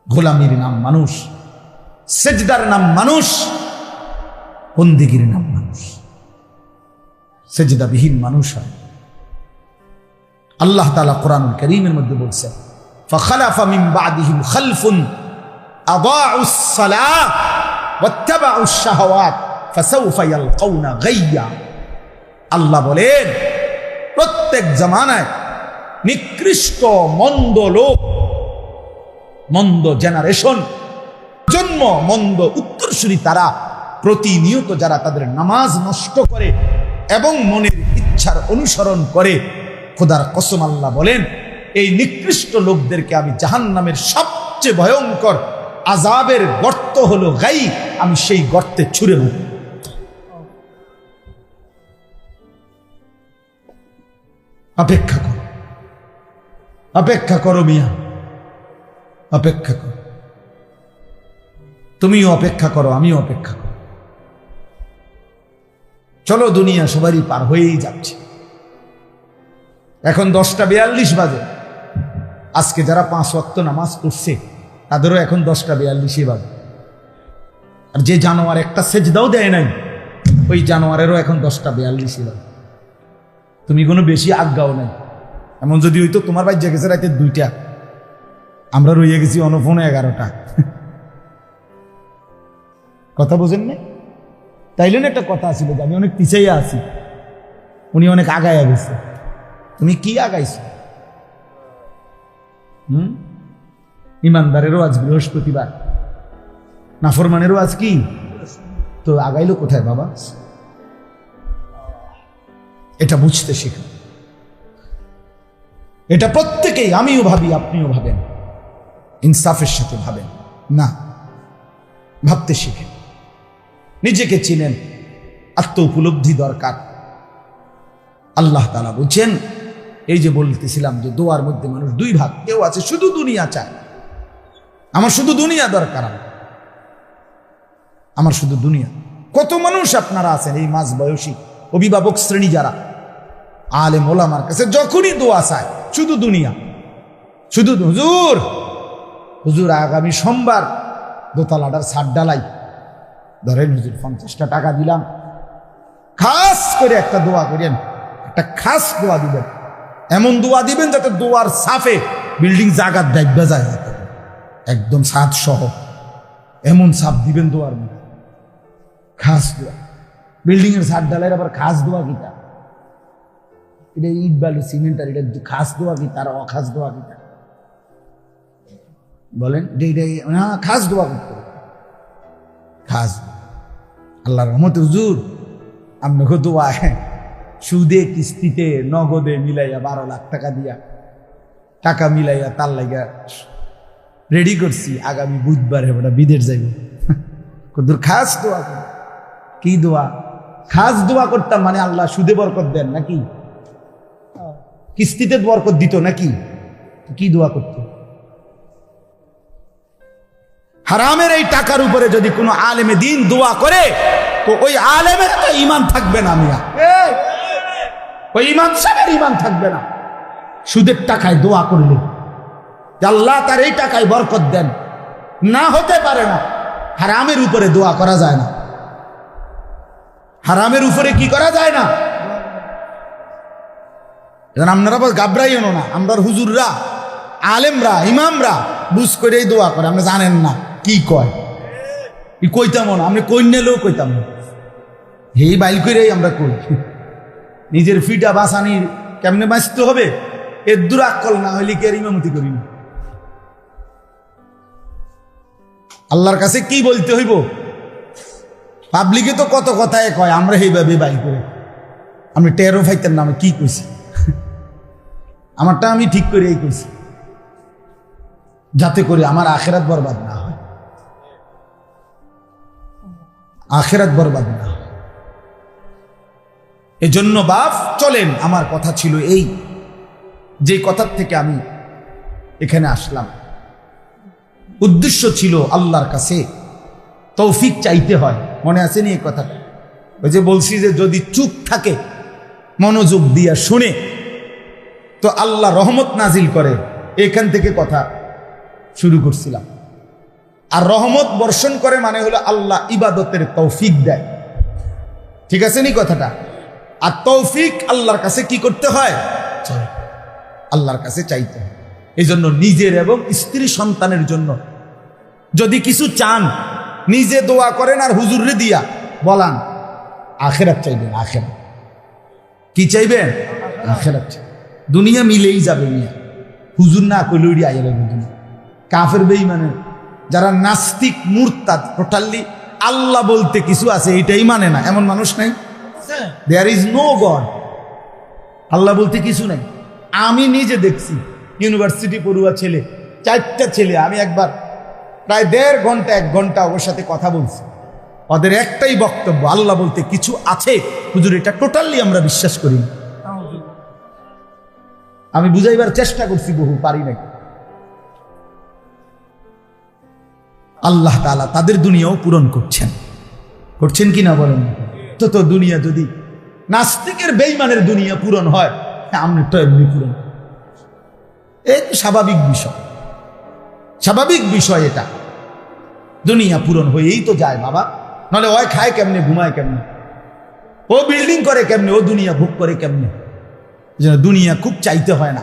গোলামির নাম মানুষ, সেজদার নাম মানুষ, বন্দেগীর নাম মানুষ। সেজদাবিহীন মানুষ হয়। আল্লাহ তাআলা কোরআনুল কারীমের মধ্যে বলছেন, ফাখালাফা মিন বাদিহিম খালফুন আদাউস সালাহ ওয়াত্তাবাউশ শাহাওয়াত ফাসাউফা ইয়ালকাউনা গাইয়্যা। আল্লাহ বলেন, প্রত্যেক জামানায় নিকৃষ্ট মন্দ লোক, মন্দ জেনারেশন, জন্ম মন্দ উত্তরসূরি তারা প্রতিনিয়ত যারা তাদের নামাজ নষ্ট করে এবং মনের ইচ্ছার অনুসরণ করে, খোদার কসম আল্লাহ বলেন এই নিকৃষ্ট লোকদেরকে আমি জাহান্নামের সবচেয়ে ভয়ঙ্কর আযাবের গর্ত হলো গাই, আমি সেই গর্তে ছুঁড়ে দেব। অপেক্ষা করো, অপেক্ষা করো মিয়া, অপেক্ষা করো। তুমিও অপেক্ষা করো, আমিও অপেক্ষা করো। চলো, দুনিয়া সবারই পার হয়েই যাচ্ছে। এখন 10টা 42 বাজে। আজকে যারা 5 ওয়াক্ত নামাজ পড়ছে তাদেরও এখন 10টা 42 বাজে। আর যে জানোয়ার একটা সেজদাও দেয় নাই, ওই জানোয়ারেরও এখন 10টা 42 বাজে। তুমি কোনো বেশি আজ্ঞাও নাই। এমন যদি হইতো তোমার ভাই জেগেছে রাতে 2টা, আমরা রইয়ে গেছি অনফোনে 11টা। কথা বোঝেন না? তাইলে না একটা কথা ছিল যে আমি অনেক পিছাইয়া আছি, উনি অনেক আগাইয়া গেছে। তুমি কি আগাইছো? ইমানদারেরও আজ বৃহস্পতিবার, নাফরমানেরও আজ কি? তো আগাইলো কোথায় বাবা? এটা বুঝতে শেখা। এটা প্রত্যেকেই, আমিও ভাবি, আপনিও ভাবেন, ইনসাফের সাথে ভাবেন না, ভাবতে শিখেন, নিজেকে চিনেন, আত্ম উপলব্ধি দরকার। আল্লাহ তাআলা বলছেন, এই যে বলতেছিলাম যে দোয়ার মধ্যে মানুষ 2 ভাগ। কেউ আছে শুধু দুনিয়া চায়, আমার শুধু দুনিয়া দরকার, আমার শুধু দুনিয়া। কত মানুষ আপনারা আছেন এই মাঝ বয়সী অভিভাবক শ্রেণী যারা আলেম ওলামার কাছে যখনই দোয়া চায় শুধু দুনিয়া, শুধু হুজুর, হুজুর আগামী সোমবার দোতলাটার ছাদ ঢালাই, ধরেন হুজুর 50টা টাকা দিলাম, খাস করে একটা দোয়া করেন, একটা খাস দোয়া দিবেন, এমন দোয়া দিবেন যাতে দোয়ার সাফে বিল্ডিং জাগাত ডাইবা যায়, একদম ছাদ সহ এমন সাপ দিবেন দোয়ার মধ্যে, খাস দোয়া। বিল্ডিং এর ছাদ ঢালাইয়ের আবার খাস দোয়া কিটা? এটা ইট বালু সিমেন্ট, আর এটা খাস দোয়া কি তার অখাস দোয়া কিটা বলেন? খাস দোয়া করতে খাস। আল্লাহর রহমতে হুজুর আপনাকে দোয়া সুদে কিস্তিতে নগদে মিলাইয়া 12 লাখ টাকা দিয়া টাকা মিলাইয়া তার লাগা রেডি করছি, আগামী বুধবারে ওটা বিদেশ যাইব। কদুর খাস দোয়া কর। কি দোয়া? খাস দোয়া করতাম মানে আল্লাহ সুদে বরকত দেন নাকি, কিস্তিতে বরকত দিত নাকি? কি দোয়া করত? হারামের এই টাকার উপরে যদি কোনো আলেমে দিন দোয়া করে তো ওই আলেমের তো ইমান থাকবে না মিয়া, ওই ইমাম সাহেবের ইমান থাকবে না। সুদের টাকায় দোয়া করলে আল্লাহ তার এই টাকায় বরকত দেন, না হতে পারে না। হারামের উপরে দোয়া করা যায় না, হারামের উপরে কি করা যায় না। আপনারা ঘাবড়াইও না, আমরা হুজুররা আলেমরা ইমামরা বুঝ করেই দোয়া করে, আপনি জানেন না কি কয়, কইতাম না, আপনি কই নিলেও কইতাম না, এই বাইল করেই আমরা কই। নিজের ফিটা বাঁচানি কেমনে বাঁচতে হবে এর দুরাক্কল না হইলে কি আর ইমামতি করি না। আল্লাহর কাছে কি বলতে হইব? পাবলিকে তো কত কথায় কয়, আমরা এইভাবে বাইল করে, আমি টেরো ফাইতেন না আমি কি কইছি, আমারটা আমি ঠিক করে এই কইছি, যাতে করে আমার আখেরাত বরবাদ না হয়, আখেরাত বরবাদ না হয়। এজন্য বাপ চলেন, আমার কথা ছিল এই, যে কথার থেকে আমি এখানে আসলাম, উদ্দেশ্য ছিল আল্লাহর কাছে তৌফিক চাইতে হয়। মনে আছে নি এই কথাটা? ওই যে বলছি যে যদি চুপ থাকে, মনোযোগ দিয়া শুনে, তো আল্লাহ রহমত নাজিল করে। এখান থেকে কথা শুরু করছিলাম। আর রহমত বর্ষণ করে মানে হলো আল্লাহ ইবাদতের তৌফিক দেয়, ঠিক আছে নি কথাটা? আর তৌফিক আল্লাহর কাছে কি করতে হয়? আল্লাহর কাছে চাইতে হয়। এই জন্য নিজের এবং স্ত্রী সন্তানের জন্য যদি কিছু চান, নিজে দোয়া করেন আর হুজুরে দিয়া বলান, আখেরাত চাইবেন। আখেরাত কি চাইবেন? আখেরাত চাই। দুনিয়া মিলেই যাবে মিয়া, হুজুর না কইলই আইয়া যাবে দুনিয়া। কাফের বেঈমানের যারা নাস্তিক মুরতাদ, টোটালি আল্লাহ বলতে কিছু আছে এটাই মানে না, এমন মানুষ নাই? দেয়ার ইজ নো গড, আল্লাহ বলতে কিছু নাই। আমি নিজে দেখছি ইউনিভার্সিটি পড়ুয়া ছেলে, 4টা ছেলে। আমি একবার প্রায় 1.5 ঘন্টা 1 ঘন্টা ওর সাথে কথা বলছি। ওদের একটাই বক্তব্য, আল্লাহ বলতে কিছু আছে হুজুর, এটা টোটালি আমরা বিশ্বাস করি। আমি বুঝাইবার চেষ্টা করছি, বহু পারি নাকি। আল্লাহ তাআলা তাদের দুনিয়াও পূরণ করছেন কিনা বলেন? তো দুনিয়া যদি নাস্তিকের বেঈমানের দুনিয়া পূরণ হয়, আমরা তো এমনি পূরণ, এই স্বাভাবিক বিষয় এটা। দুনিয়া পূরণ হয়েই তো যায় বাবা, নাহলে ওই খায় কেমনে, ঘুমায় কেমনে, ও বিল্ডিং করে কেমনে, ও দুনিয়া ভোগ করে কেমনে। দুনিয়া খুব চাইতে হয় না,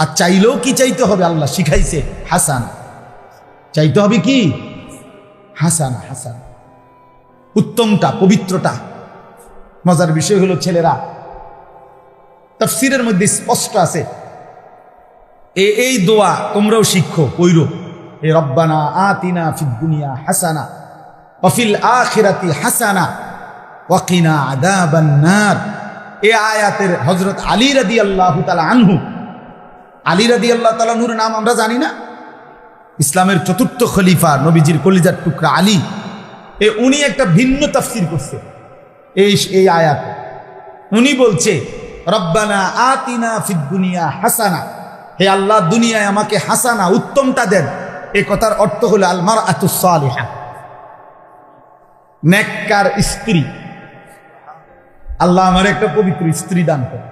আর চাইলেও কি চাইতে হবে? আল্লাহ শিখাইছে হাসানা, চাইতে হবে কি? হাসানা, উত্তমটা, পবিত্রটা। মজার বিষয় হলো ছেলেরা, তাফসীরের মধ্যে স্পষ্ট আছে, এই দোয়া তোমরাও শিখো, কইরো, এ রব্বানা আতিনা ফিদ দুনিয়া হাসানা ওয়া ফিল আখিরাতি হাসানা ওয়া কিনা আযাবান নার। এই আয়াতের হযরত আলী রাদিয়াল্লাহু তাআলা আনহু, আলী রাদিয়াল্লাহু তাআলা আনহুর নাম আমরা জানি না? ইসলামের 4র্থ খলিফা, নবীজির কলিজার টুকরা আলী, উনি একটা ভিন্ন তাফসীর করছে এই আয়াতে। উনি বলছে রব্বানা আতিনা ফিদ দুনিয়া হাসানা, হে আল্লাহ দুনিয়ায় আমাকে হাসানা, উত্তমটা দেন। এই কথার অর্থ হলো আল মারআতুস সালিহা, নেককার স্ত্রী। আল্লাহ আমার একটা পবিত্র স্ত্রী দান করে।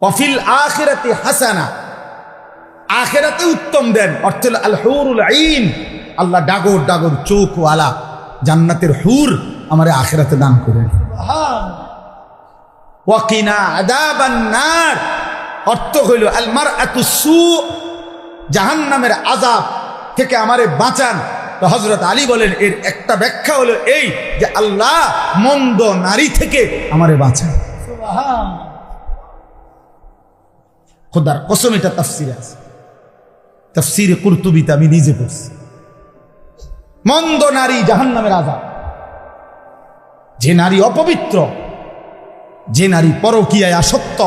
ওয়া ফিল আখিরাতি হাসানা, আখিরাতে উত্তম দেন, অর্থ হলো আল হুরুল আইন, আল্লাহ ডাগর ডাগর চোখওয়ালা জান্নাতের হুর আমারে আখিরাতে দান করেন। ওয়া কিনা আযাবান নার, অর্থ হইল আল মারআতুস সু, জাহান্নামের আযাব থেকে আমারে বাঁচান। তো হযরত আলী বলেন এর একটা ব্যাখ্যা হলো এই যে আল্লাহ মন্দ নারী থেকে আমারে বাঁচান। সুবহান, খোদার কসম এটা তাফসীরে আছে, তাফসীরে কুরতুবীতে আমি নিজে পড়ছি। মন্দ নারী জাহান্নামের আযাব, যে নারী অপবিত্র, যে নারী পরকীয়ায় আসক্ত,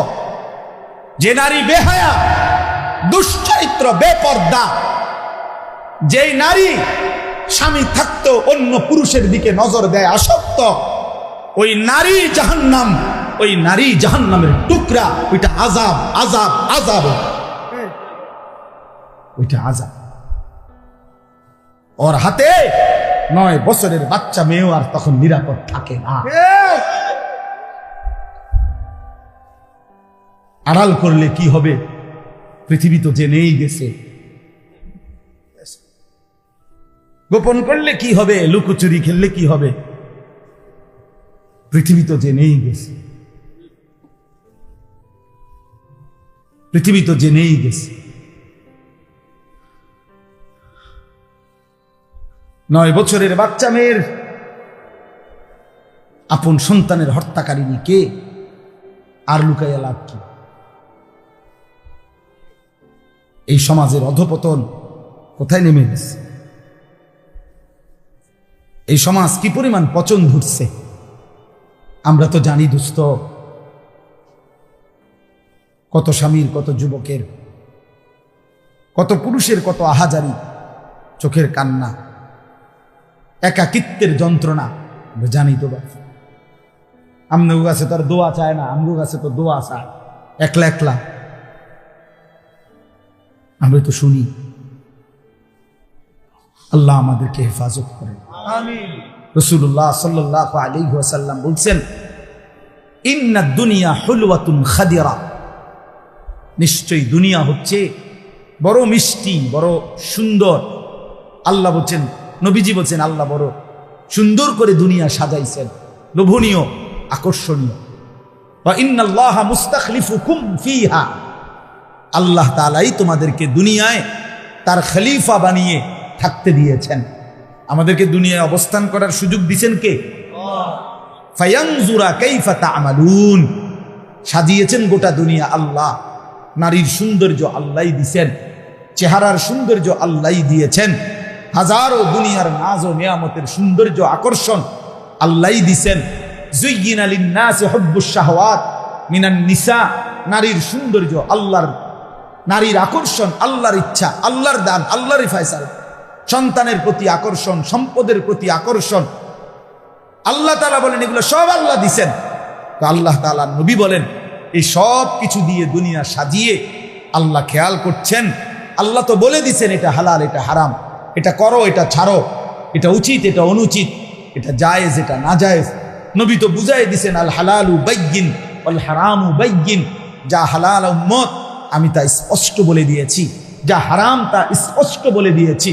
যে নারী বেহায়া, দুশ্চরিত্র, বেপর্দা, যে নারী স্বামী থাকতো অন্য পুরুষের দিকে নজর দেয়, আসক্ত, ওই নারী জাহান্নাম, ওই নারী জাহান্নামের টুকরা। ওইটা আযাব, আযাব, আযাব, ওইটা আযাব। ওর হাতে 9 বছরের বাচ্চা মেয়েও আর তখন নিরাপদ থাকে না। আড়াল করলে কি হবে? পৃথিবী তো জেনেই গেছে। গোপন করলে কি হবে? লুকোচুরি খেললে কি হবে? পৃথিবী তো জেনেই গেছে, পৃথিবী তো জেনেই গেছে। 9 বছরের বাচ্চা মেয়ের আপন সন্তানের হত্যাকারিনী কে? আর লুকাইয়া লাভ কি? এই সমাজের অধপতন কোথায় নেমে গেছে? এই সমাজ কি পরিমাণ পচন ধরছে আমরা তো জানি দোস্ত। কত স্বামীর, কত যুবকের, কত পুরুষের কত আহাজারি, চোখের কান্না, একাকিত্বের যন্ত্রণা আমরা জানি তো। আমগো কাছে তো আর দোয়া চায় না, আমগো কাছে তো দোয়া চায় একলা একলা। আমরা তো শুনি। আল্লাহ আমাদেরকে হেফাজত করেন, আমিন। রাসূলুল্লাহ সাল্লাল্লাহু আলাইহি ওয়াসাল্লাম বলছেন, ইন্নাদ দুনিয়া হুলওয়াতুন খাদিরা, নিশ্চয়ই দুনিয়া হচ্ছে বড় মিষ্টি, বড় সুন্দর। আল্লাহ বলছেন, নবীজি বলছেন, আল্লাহ বড় সুন্দর করে দুনিয়া সাজাইছেন, লোভনীয়, আকর্ষণীয়। ওয়া ইন্নাল্লাহা মুস্তাখলিফুকুম ফিহা, আল্লাহ তাআলাই তোমাদেরকে দুনিয়ায় তার খলিফা বানিয়ে থাকতে দিয়েছেন। আমাদেরকে দুনিয়ায় অবস্থান করার সুযোগ দিয়েছেন কে? আল্লাহ। ফায়ানজুরা কাইফা তা'মালুন, সাজিয়েছেন গোটা দুনিয়া আল্লাহ। নারীর সৌন্দর্য আল্লাহই দিয়েছেন, চেহারার সৌন্দর্য আল্লাহই দিয়েছেন, হাজারো দুনিয়ার নাজ ও নিয়ামতের সৌন্দর্য আকর্ষণ আল্লাহই দিয়েছেন। যুয়্যিনা লিন-নাসি হুব্বুশ শাহওয়াত, মিনান নিসা, নারীর সৌন্দর্য, আল্লাহর নারীর আকর্ষণ, আল্লাহর ইচ্ছা, আল্লাহর দান, আল্লাহরই ফয়সালা। সন্তানের প্রতি আকর্ষণ, সম্পদের প্রতি আকর্ষণ, আল্লাহ তাআলা বলেন এগুলো সব আল্লাহ দিছেন। তো আল্লাহ তাআলা নবী বলেন এই সব কিছু দিয়ে দুনিয়া সাজিয়ে আল্লাহ খেয়াল করছেন। আল্লাহ তো বলে দিছেন এটা হালাল, এটা হারাম, এটা করো, এটা ছাড়ো, এটা উচিত, এটা অনুচিত, এটা জায়েজ, এটা না জায়েজ। নবী তো বুঝাই দিছেন আল হালালু বাইয়িন ওয়াল হারামু বাইয়িন। যা হালাল উম্মত আমি তা স্পষ্ট বলে দিয়েছি, যা হারাম তা স্পষ্ট বলে দিয়েছি।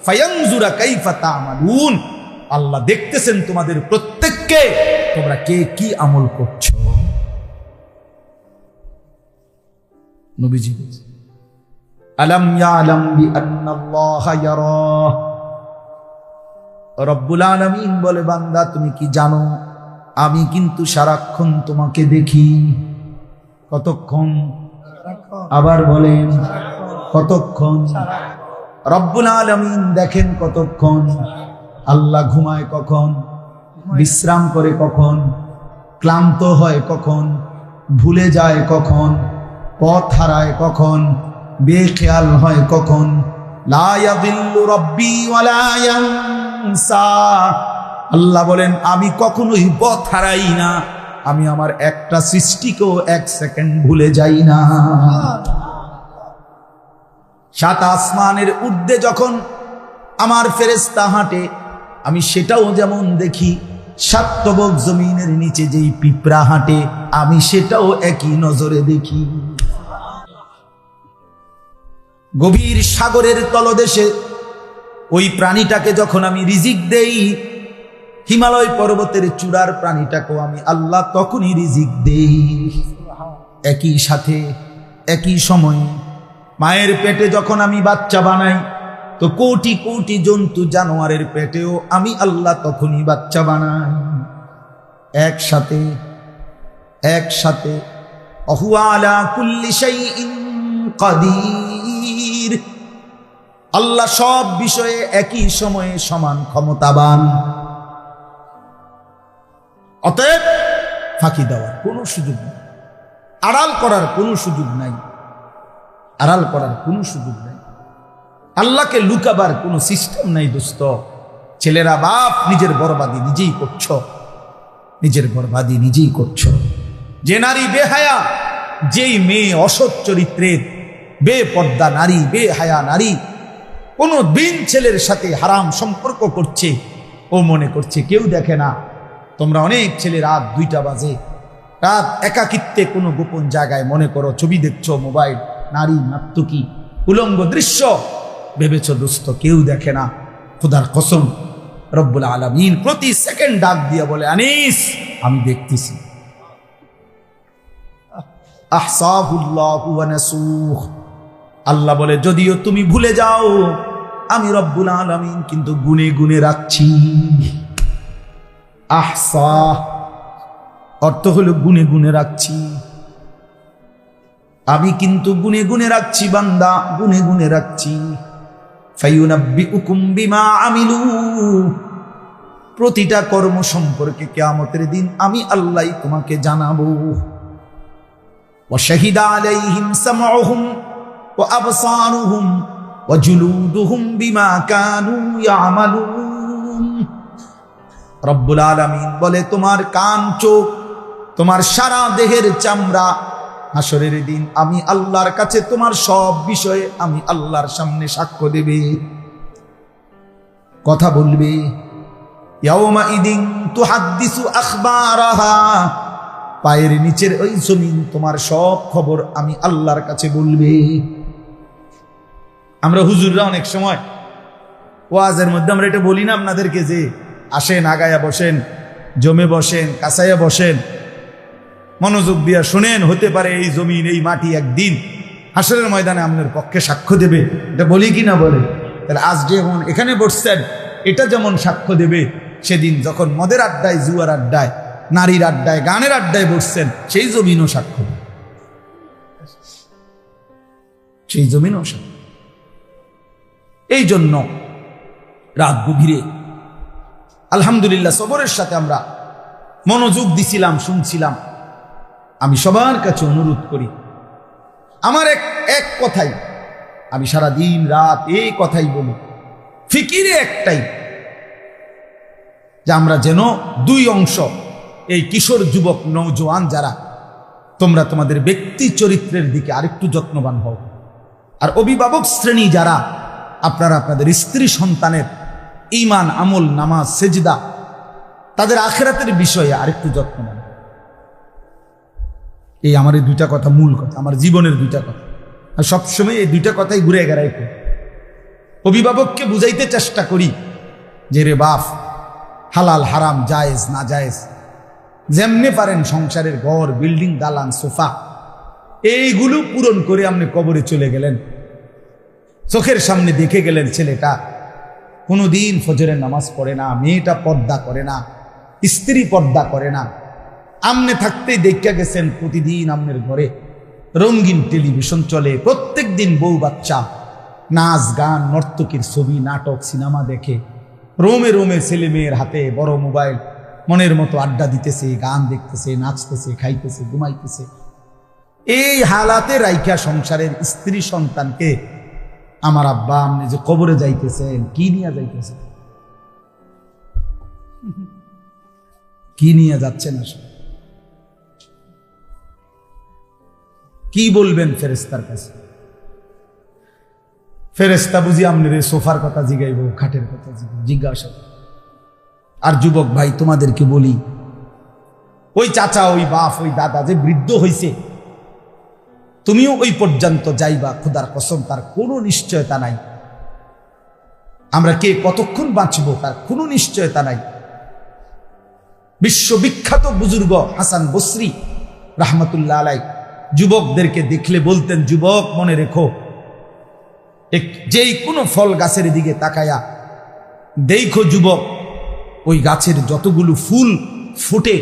ফায়ানজুরা কাইফা তা'মালুন, আল্লাহ দেখতেছেন তোমাদের প্রত্যেককে তোমরা কে কি আমল করছো। নবীজি আলাম ইয়ালাম বিআন্নাল্লাহা ইয়ারা, রব্বুল আলামিন বলে বান্দা তুমি কি জানো আমি কিন্তু সারাক্ষণ তোমাকে দেখি। কতক্ষণ? আবার বলেন কতক্ষণ? রব্বুল আলামিন দেখেন কতক্ষণ। আল্লাহ ঘুমায় কখন, বিশ্রাম করে কখন, ক্লান্ত হয় কখন, ভুলে যায় কখন, পথ হারায় কখন, বেখেয়াল হয় কখন। লা ইয়াযিল্লু রাব্বি ওয়ালা ইয়ানসা, আল্লাহ বলেন আমি কখনোই পথ হারাই না, আমি আমার একটা সৃষ্টিকেও এক সেকেন্ড ভুলে যাই না। সাত আসমানের ঊর্ধ্বে যখন আমার ফেরেশতা হাঁটে আমি সেটাও যেমন দেখি, সাত তবক জমিনের নিচে যেই পিঁপড়া হাঁটে আমি সেটাও একই নজরে দেখি। গভীর সাগরের তলদেশে ওই প্রাণীটাকে যখন আমি রিজিক দেই, হিমালয় পর্বতের চূড়ার প্রাণীটাকেও আমি আল্লাহ তখনই রিজিক দেই। একই সাথে একই সময়ে মায়ের পেটে যখন আমি বাচ্চা বানাই তো কোটি কোটি জন্তু জানোয়ারের পেটেও আমি আল্লাহ তখনই বাচ্চা বানাই। একসাথে একসাথে অহুয়া আলা কুল্লি শাইইন কাদির, আল্লাহ সব বিষয়ে একই সময়ে সমান ক্ষমতাবান। অতএব ফাঁকি দেওয়ার কোনো সুযোগ নেই, আড়াল করার কোনো সুযোগ নাই, আড়াল করার কোনো সুযোগ নাই, আল্লাহকে লুকাবার কোনো সিস্টেম নাই। দোস্ত ছেলেরা বাপ নিজের বরবাদি নিজেই করছ, নিজের বরবাদি নিজেই করছ। যে নারী বেহায়া, যেই মেয়ে অসৎ চরিত্রের বেপর্দা নারী, বেহায়া নারী কোনো দিন ছেলের সাথে হারাম সম্পর্ক করছে, ও মনে করছে কেউ দেখে না। তোমরা অনেক ছেলে রাত 2টা বাজে, রাত একাকিত্বে কোনো গোপন জায়গায় মনে করো ছবি দেখছো, মোবাইল, নারী নাত্তুকি উলঙ্গ দৃশ্য ভেবেছ দোস্ত কেউ দেখে না। খোদার কসম রব্বুল আলামিন প্রতি সেকেন্ড ডাক দিয়ে বলে আনিস আমি দেখতেছি। আহসাহুল্লাহু ওয়া নাসুহ, আল্লাহ বলে যদিও তুমি ভুলে যাও আমি রব্বুল আলামিন কিন্তু গুনে গুনে রাখছি। আহসা অর্থ হলো গুনে গুনে রাখছি, আমি কিন্তু গুনে গুনে রাখছি বান্দা, গুনে গুনে রাখছি। ফায়ুনাব্বিউকুম বিমা আমিলু, প্রতিটা কর্ম সম্পর্কে কিয়ামতের দিন আমি আল্লাহ তোমাকে জানাবো। ওয়া শাহিদা আলাইহিম সামউহুম ওয়া আবসারুহুম ওয়া জুলুদুহুম বিমা কানু ইয়ামালুন। রব্বুল আলামিন বলে তোমার কান, চোখ, তোমার সারা দেহের চামড়া হাসরের দিন আমি আল্লাহর কাছে তোমার সব বিষয়ে আমি আল্লাহর সামনে সাক্ষ্য দেবে, কথা বলবে। ইয়াউমা ইদিন তুহাদ্দিসু আখবারাহা, পায়ের নিচের ওই জমিন তোমার সব খবর আমি আল্লাহর কাছে বলবে। আমরা হুজুররা অনেক সময় ওয়াজের মধ্যে আমরা এটা বলি না আপনাদেরকে যে আসেন আগায়া বসেন, জমে বসেন, কাছাইয়া বসেন, মনোযোগ দিয়া শুনেন, হতে পারে এই জমিন এই মাটি একদিন হাসরের ময়দানে আপনার পক্ষে সাক্ষ্য দেবে। এটা বলি কি না বলে? তাহলে আজ যেমন এখানে বসছেন এটা যেমন সাক্ষ্য দেবে সেদিন যখন মদের আড্ডায়, জুয়ার আড্ডায়, নারীর আড্ডায়, গানের আড্ডায় বসছেন সেই জমিনও সাক্ষ্য দেবে, সেই জমিনও সাক্ষ্য। এই জন্য রাত গভীরে আলহামদুলিল্লাহ সবরের সাথে আমরা মনোযোগ দিছিলাম, শুনছিলাম। আমি সবার কাছে অনুরোধ করি, আমার এক কথাই, আমি সারা দিন রাত এই কথাই বলি, ফিকিরে একটাই, যে আমরা যেন দুই অংশ, এই কিশোর যুবক নওজোয়ান যারা, তোমরা তোমাদের ব্যক্তি চরিত্রের দিকে আরেকটু যত্নবান হও। আর অভিভাবক শ্রেণী যারা, আপনারা আপনাদের স্ত্রী সন্তানের ঈমান, আমল, নামাজ, সেজদা, তাদের আখিরাতের বিষয়ে আরেকটু যত্নবান। এই আমার এই দুইটা কথা মূল কথা, আমার জীবনের দুইটা কথা, আর সবসময় এই দুইটা কথাই ঘুরে গেড়াই করি। অভিভাবককে বুঝাইতে চেষ্টা করি যে রে বাপ, হালাল হারাম, জায়েজ না জায়েজ, যেমনে পারেন সংসারের ঘর, বিল্ডিং, দালান, সোফা, এইগুলো পূরণ করে আপনি কবরে চলে গেলেন। চোখের সামনে দেখে গেলেন ছেলেটা কোনোদিন ফজরের নামাজ পড়ে না, মেয়েটা পর্দা করে না, স্ত্রী পর্দা করে না। আমনে থাকতেই দেখা গেছেন প্রতিদিন আমনের ঘরে রঙিন টেলিভিশন চলে, প্রত্যেক দিন বউ বাচ্চা নাচ গান, নর্তকীর ছবি, নাটক, সিনেমা দেখে, রোমে রোমে ছেলে মেয়ের হাতে বড় মোবাইল, মনের মতো আড্ডা দিতেছে, গান দেখতেছে, নাচতেছে, খাইতেছে, ঘুমাইতেছে। এই হালাতে রাইখা সংসারের স্ত্রী সন্তানকে আমার আব্বা আপনি যে কবরে যাইতেছেন, কি নিয়ে যাইতেছেন, কি নিয়ে যাচ্ছেন, আসলে কি বলবেন ফেরেশতার কাছে? ফেরেশতা বুঝি আপনার সোফার কথা জিগাইব, খাটের কথা জিজ্ঞাসা। আর যুবক ভাই, তোমাদেরকে বলি, ওই চাচা, ওই বাপ, ওই দাদা যে বৃদ্ধ হইছে, তুমিও ওই পর্যন্ত যাইবা, খোদার কসম, তার কোনো নিশ্চয়তা নাই। আমরা কে কতক্ষণ বাঁচবো তার কোনো নিশ্চয়তা নাই। বিশ্ববিখ্যাত বুজুর্গ হাসান বসরি রাহমাতুল্লাহ আলাইহি যুবকদেরকে দেখলে বলতেন, যুবক মনে রেখো, যেই কোনো ফল গাছের দিকে তাকায়া দেখো যুবক, ওই গাছের যতগুলো ফুল ফুটে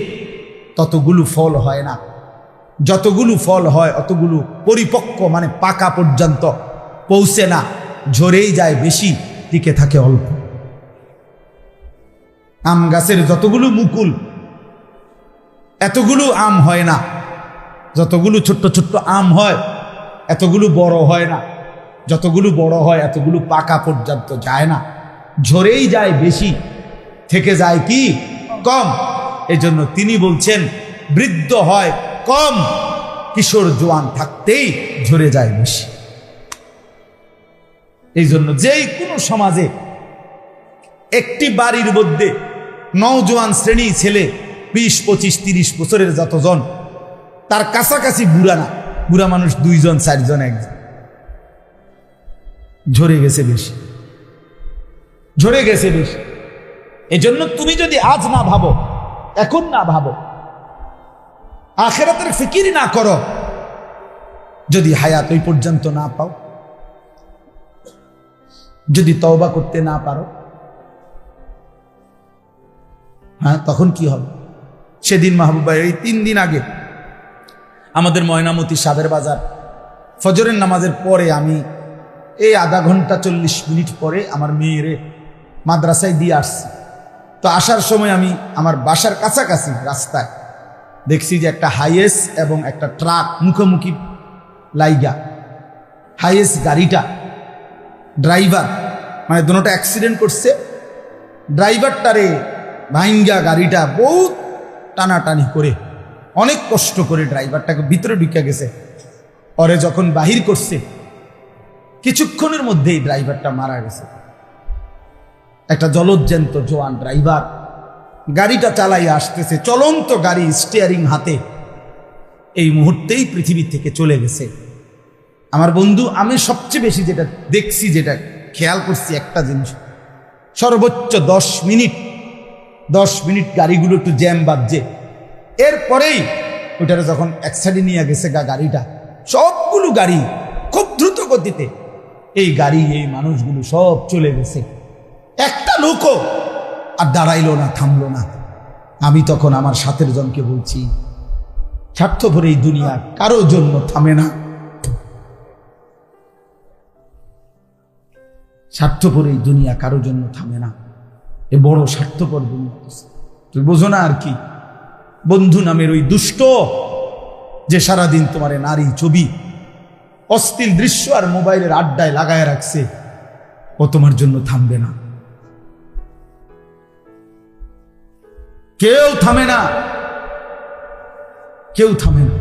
ততগুলো ফল হয় না, যতগুলো ফল হয় অতগুলো পরিপক্ক মানে পাকা পর্যন্ত পৌঁছে না, ঝরেই যায় বেশি, টিকে থাকে অল্প। আম গাছের যতগুলো মুকুল এতগুলো আম হয় না, যতগুলো ছোট্ট ছোট্ট আম হয় এতগুলো বড় হয় না, যতগুলো বড় হয় এতগুলো পাকা পর্যন্ত যায় না, ঝরেই যায় বেশি, থেকে যায় কি কম। এজন্য তিনি বলছেন বৃদ্ধ হয় কম, কিশোর জোয়ান থাকতেই ঝরে যায় বেশি। এই জন্য যেই কোনো সমাজে একটি বাড়ির মধ্যে নওজোয়ান শ্রেণী ছেলে 20, 25, 30 বছরের যতজন, তার কাছাকাছি বুড়া না, বুড়া মানুষ 2 জন 4 জন 1 জন, ঝরে গেছে বেশি, ঝরে গেছে বেশি। এজন্য তুমি যদি আজ না ভাবো, এখন না ভাবো, আখিরাতের ফিকির না করো, যদি হায়াত ওই পর্যন্ত না পাও, যদি তওবা করতে না পারো, হ্যাঁ, তখন কি হবে? সেদিন মাহবুবা, এই 3 দিন আগে আমাদের ময়নামতি সাবের বাজার ফজরের নামাজের পরে আমি এই আধা ঘন্টা 40 মিনিট পরে আমার মেয়েরে মাদ্রাসায় দিয়ে আসছি। তো আসার সময় আমি আমার বাসার কাছাকাছি রাস্তায় দেখছি যে একটা হাইয়েস এবং একটা ট্রাক মুখোমুখি লাইগা। হাইয়েস গাড়িটা ড্রাইভার মানে দুটোটা অ্যাক্সিডেন্ট করছে, ড্রাইভারটারে ভাইঙ্গা গাড়িটা বহুত টানাটানি করে অনেক কষ্ট করে ড্রাইভারটাকে ভিতরে ঢুকে গেছে। পরে যখন বাহির করছে কিছুক্ষণের মধ্যেই ড্রাইভারটা মারা গেছে। একটা জলজ্যান্ত জোয়ান ড্রাইভার গাড়িটা চালাইয়া আসতেছে, চলন্ত গাড়ি, স্টিয়ারিং হাতে, এই মুহূর্তেই পৃথিবী থেকে চলে গেছে। আমার বন্ধু, আমি সবচেয়ে বেশি যেটা দেখছি, যেটা খেয়াল করছি একটা জিনিস, সর্বোচ্চ 10 মিনিট গাড়িগুলো একটু জ্যাম বাজছে, এরপরেই ওইটারে যখন এক সাইডে নিয়ে গেছে গাড়িটা, সবগুলো গাড়ি খুব দ্রুত গতিতে, এই গাড়ি এই মানুষগুলো সব চলে গেছে, একটা লোকও আর দাঁড়াইলো না, থামলো না। আমি তখন আমার সাথের জনকে বলছি, স্বার্থপর এই দুনিয়া কারো জন্য থামে না, স্বার্থপর এই দুনিয়া কারো জন্য থামে না। এ বড় স্বার্থপর দুনিয়া, তুই বোঝো না আর কি। বন্ধু নামের ওই দুষ্ট যে সারাদিন তোমার নারী ছবি, অশ্লীল দৃশ্য আর মোবাইলের আড্ডায় লাগায় রাখছে, ও তোমার জন্য থামবে না। কেউ থামে না, কেউ থামে না।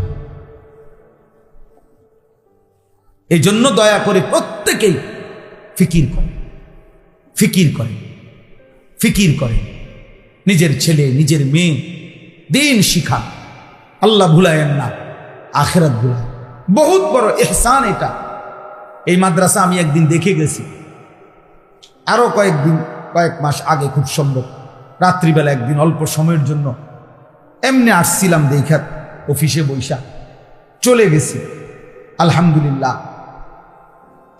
এই জন্য দয়া করে প্রত্যেকেই ফিকির করে, ফিকির করে, ফিকির করে। নিজের ছেলে, নিজের মেয়ে দিন শিখা। আল্লাহ ভুলায়েন না, আখিরাত ভুলায়। বহুত বড় ইহসান এটা। এই মাদ্রাসা আমি একদিন দেখে গেছি, আরো কয়েক মাস আগে, খুব সম্ভব রাত্রিবেলা একদিন অল্প সময়ের জন্য এমনি আসছিলাম, দেখা অফিসে বৈশা চলে গেছি। আলহামদুলিল্লাহ,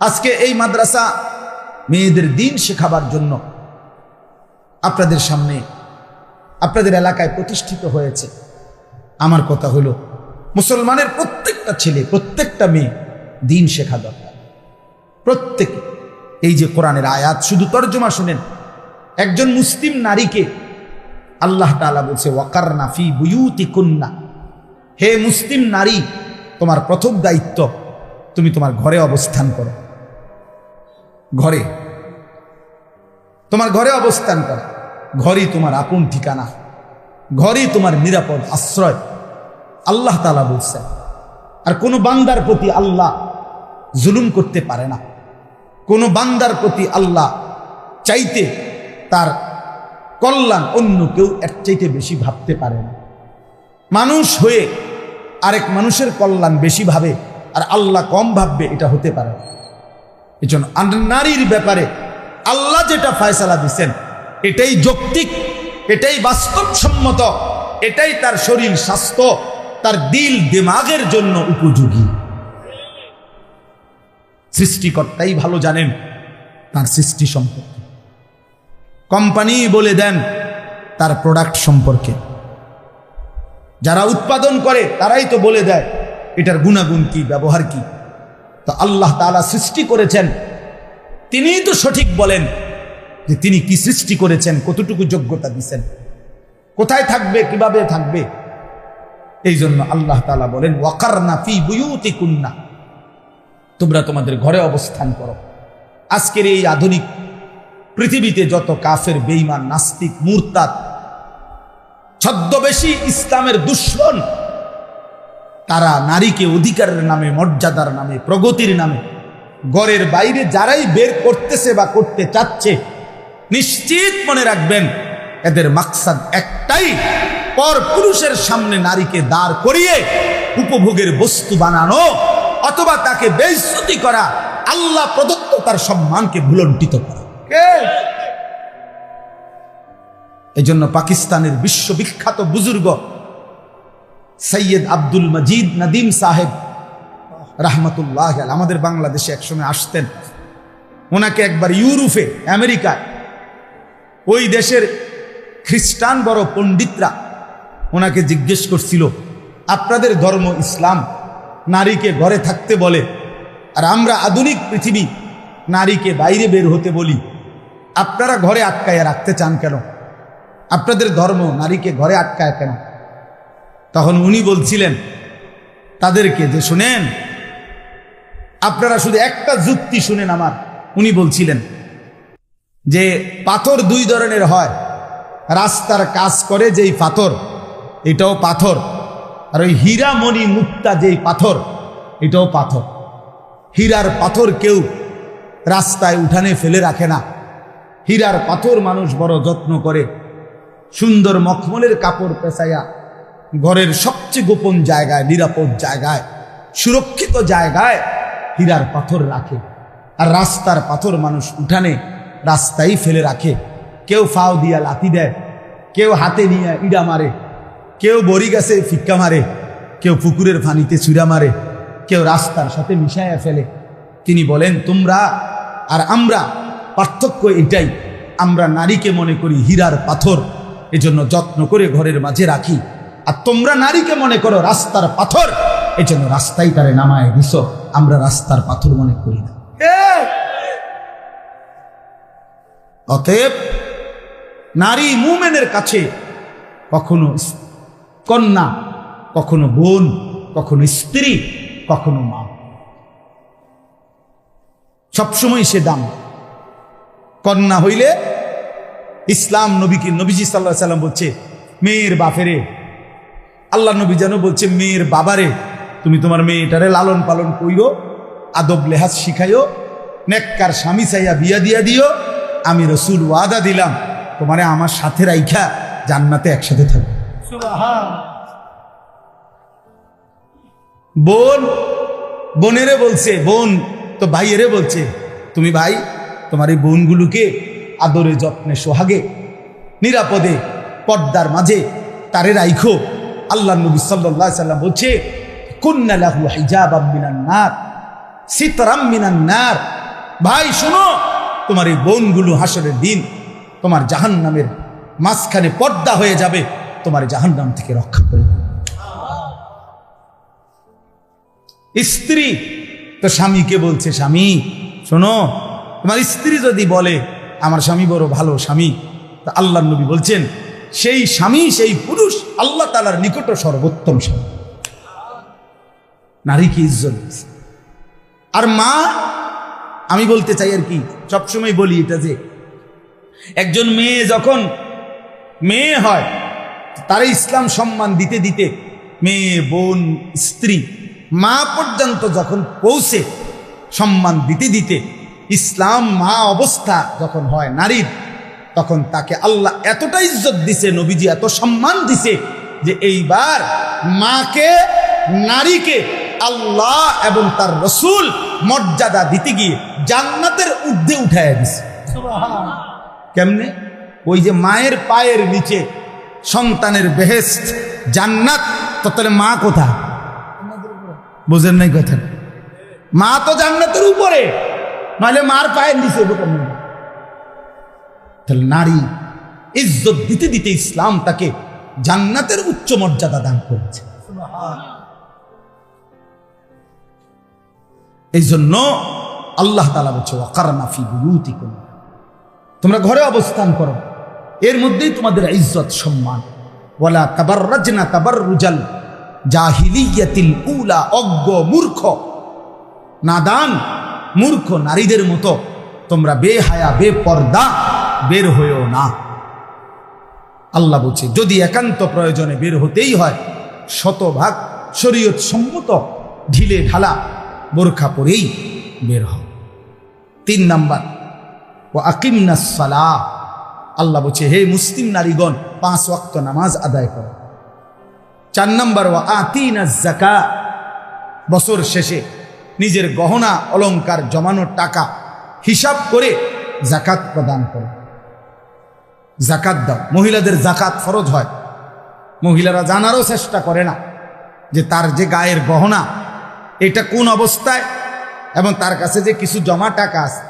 আজকে এই মাদ্রাসা মেয়েদের দিন শেখাবার জন্য আপনাদের সামনে, আপনাদের এলাকায় প্রতিষ্ঠিত হয়েছে। আমার কথা হলো, মুসলমানের প্রত্যেকটা ছেলে, প্রত্যেকটা মেয়ে দিন শেখা দরকার। প্রত্যেকে। এই যে কোরআনের আয়াত, শুধু তর্জমা শুনেন। একজন মুসলিম নারীকে আল্লাহ তাআলা বলছে ওয়াকারনা ফি বুয়ুতিকুন্না, হে মুসলিম নারী, তোমার প্রথম দায়িত্ব তুমি তোমার ঘরে অবস্থান করো। ঘরে, তোমার ঘরে অবস্থান করো। ঘরই তোমার আপন ঠিকানা, ঘরই তোমার নিরাপদ আশ্রয়, আল্লাহ তাআলা বলছেন। আর কোনো বান্দার প্রতি আল্লাহ জুলুম করতে পারে না। কোনো বান্দার প্রতি আল্লাহ চাইতে তার কল্যাণ অন্য কেউ এর চাইতে বেশি ভাবতে পারে না। মানুষ হয়ে আরেক মানুষের কল্যাণ বেশি ভাবে আর আল্লাহ কম ভাববে, এটা হতে পারে না। এই জন্য নারীর ব্যাপারে আল্লাহ যেটা ফয়সালা দিচ্ছেন এটাই যৌক্তিক, এটাই বাস্তবসম্মত, এটাই তার শরীর স্বাস্থ্য, তার দিল দিমাগের জন্য উপযোগী। সৃষ্টিকর্তাই ভালো জানেন তার সৃষ্টি সম্পর্কে। কোম্পানি বলে দেন তার প্রোডাক্ট সম্পর্কে। যারা উৎপাদন করে তারাই তো বলে দেয় এটার গুণাগুণ কি, ব্যবহার কি। তো আল্লাহ তাআলা সৃষ্টি করেছেন, তিনিই তো সঠিক বলেন যে তিনি কি সৃষ্টি করেছেন, কতটুকু যোগ্যতা দিচ্ছেন, কোথায় থাকবে, কিভাবে থাকবে। এই জন্য আল্লাহ তাআলা বলেন ওয়াকারনা ফি বুয়ুতিকুন্না, তোমরা তোমাদের ঘরে অবস্থান করো। আজকের এই আধুনিক পৃথিবীতে যত কাফের, বেঈমান, নাস্তিক, মুরতাদ, ছদ্মবেশী ইসলামের দুশ্মন, তারা নারীকে অধিকারের নামে, মর্যাদার নামে, প্রগতির নামে ঘরের বাইরে যারাই বের করতেছে বা করতে চাচ্ছে, নিশ্চিত মনে রাখবেন এদের মাকসাদ একটাই, পর পুরুষের সামনে নারীকে দাঁড় করিয়ে উপভোগের বস্তু বানানো অথবা তাকে বেইজ্জতি করা, আল্লাহ প্রদত্ত তার সম্মানকে ভুলণ্ঠিত করা। এই জন্য পাকিস্তানের বিশ্ববিখ্যাত বুজুর্গ সৈয়দ আব্দুল মজিদ নদীম সাহেব রাহমাতুল্লাহ আলাইহি আমাদের বাংলাদেশে একসময় আসতেন। ওনাকে একবার ইউরোপে, আমেরিকায়, ওই দেশের খ্রিস্টান বড় পণ্ডিতরা ওনাকে জিজ্ঞেস করছিল, আপনাদের ধর্ম ইসলাম নারীকে ঘরে থাকতে বলে, আর আমরা আধুনিক পৃথিবী নারীকে বাইরে বের হতে বলি, আপনারা ঘরে আটকায় রাখতে চান কেন? আপনাদের ধর্ম নারীকে ঘরে আটকায় কেন? তখন উনি বলছিলেন তাদেরকে যে, শুনেন, আপনারা শুধু একটা যুক্তি শুনেন আমার। উনি বলছিলেন যে পাথর দুই ধরনের হয়, রাস্তার কাজ করে যেই পাথর, এটাও পাথর, আর ওই হীরা মণি মুক্তা যেই পাথর, এটাও পাথর। হীরার পাথর কেউ রাস্তায় উঠানে ফেলে রাখে না। হীরার পাথর মানুষ বড় যত্ন করে, সুন্দর মখমলের কাপড় পেঁচাইয়া ঘরের সবচেয়ে গোপন জায়গায়, নিরাপদ জায়গায়, সুরক্ষিত জায়গায় হীরার পাথর রাখে। আর রাস্তার পাথর মানুষ উঠানে রাস্তায় ফেলে রাখে। কেউ ফাও দিয়া লাথি দেয়, কেউ হাতে নিয়ে ইড়া মারে, কেউ বড়ি গাছে ফিক্কা মারে, কেউ পুকুরের পানিতে চুরা মারে, কেউ রাস্তার সাথে মিশাইয়া ফেলে। তিনি বলেন, তোমরা আর আমরা পার্থক্য এটাই, আমরা নারীকে মনে করি হীরার পাথর, এজন্য যত্ন করে ঘরের মাঝে রাখি, আর তোমরা নারীকে মনে করো রাস্তার পাথর, এজন্য রাস্তায় তারে নামায় দিছ। আমরা রাস্তার পাথর মনে করি না। অতএব নারী মুমিনের কাছে কখনো কন্যা, কখনো বোন, কখনো স্ত্রী, কখনো মা, সবসময় সে দাম। কন্যা হইলে ইসলাম নবীকে, নবীজি সাল্লাল্লাহু আলাইহি সাল্লাম বলছে মেয়ের বাপেরে, আল্লাহ নবী যেন বলছে মেয়ের বাবারে, তুমি তোমার মেয়েটারে লালন পালন কইরো, আদব লেহাজ শিখাইও, নেককার স্বামী চাইয়া বিয়া দিয়া দিও, আমি রসুল ওয়াদা দিলাম তোমারে আমার সাথে রাইখা জান্নাতে একসাথে থাকবে। বোন বোনেরে বলছে, বোন তো ভাইয়েরে বলছে তুমি ভাই তোমার এই বোনগুলোকে আদরে যত্নে সোহাগে নিরাপদে পর্দার মাঝে তারে রাইখো। আল্লাহ নবী সাল্লাল্লাহু আলাইহি সাল্লাম বলছে কুন্না লাহু হিজাবাম মিনান নার সিতরাম মিনান নার। ভাই শুনো, তোমার এই বোনগুলো হাসরের দিন তোমার জাহান্নামের মাঝখানে পর্দা হয়ে যাবে, তোমার জাহান্নাম থেকে রক্ষা করে দেবে। স্ত্রী তো স্বামীকে বলছে স্বামী শোনো, তোমার স্ত্রী যদি বলে আমার স্বামী বড় ভালো স্বামী, তা আল্লাহ নবী বলছেন সেই স্বামী, সেই পুরুষ আল্লাহ তাআলার নিকট সর্বোত্তম স্বামী। নারীকে ইজ্জত দিচ্ছে। আর মা, আমি বলতে চাই আর কি, সবসময় বলি এটা যে একজন মেয়ে যখন মেয়ে হয় তারে ইসলাম সম্মান দিতে দিতে মেয়ে, বোন, স্ত্রী, মা পর্যন্ত যখন পৌঁছে সম্মান দিতে দিতে ইসলাম মা অবস্থা যখন হয় নারীর, তখন তাকে আল্লাহ এতটা ইজ্জত দিছে, নবীজি এত সম্মান দিছে যে এইবার মাকে, নারীকে আল্লাহ এবং তার রসুল মর্যাদা দিতে গিয়ে জান্নাতের ঊর্ধ্বে উঠায় দিছে। কেমনে? ওই যে মায়ের পায়ের নিচে সন্তানের বেহেশত জান্নাত, তো তাহলে মা কোথায়? বুঝেন নাই কথা? মা তো জান্নাতের উপরে, নাহলে মার পায়ের নিচে। তাহলে নারী ইজ্জত দিতে দিতে ইসলাম তাকে জান্নাতের উচ্চ মর্যাদা দান করেছে। এই জন্য আল্লাহ তাআলা বলছে ওয়াকারনা ফি বুয়ুতিকুম, তোমরা ঘরে অবস্থান করো, এর মধ্যেই তোমাদের ইজ্জত সম্মান। ওয়ালা তাবাররাজনা তাবাররুজাল জাহিলিয়াতিল উলা, অজ্ঞ মূর্খ নাদান মূর্খ নারীদের মতো তোমরা বেহায়া বেপর্দা বের হয়েও না। আল্লাহ বলছে যদি একান্ত প্রয়োজনে বের হতেই হয় শতভাগ শরীয়ত সম্মত ঢিলে ঢালা বোরখা পরেই বের হও। 3 নাম্বার ওয়া আকিমনাস সালাহ, আল্লাহ বলছে হে মুসলিম নারীগণ 5 ওয়াক্ত নামাজ আদায় করো। 4 নাম্বার ওয়া আতিনাজ যাকাত, বছর শেষে নিজের গহনা অলংকার জমানো টাকা হিসাব করে যাকাত প্রদান করো, যাকাত দাও। মহিলাদের যাকাত ফরজ হয়, মহিলারা জানারও চেষ্টা করে না যে তার যে গায়ের গহনা এটা কোন অবস্থায়, এবং তার কাছে যে কিছু জমা টাকা আছে,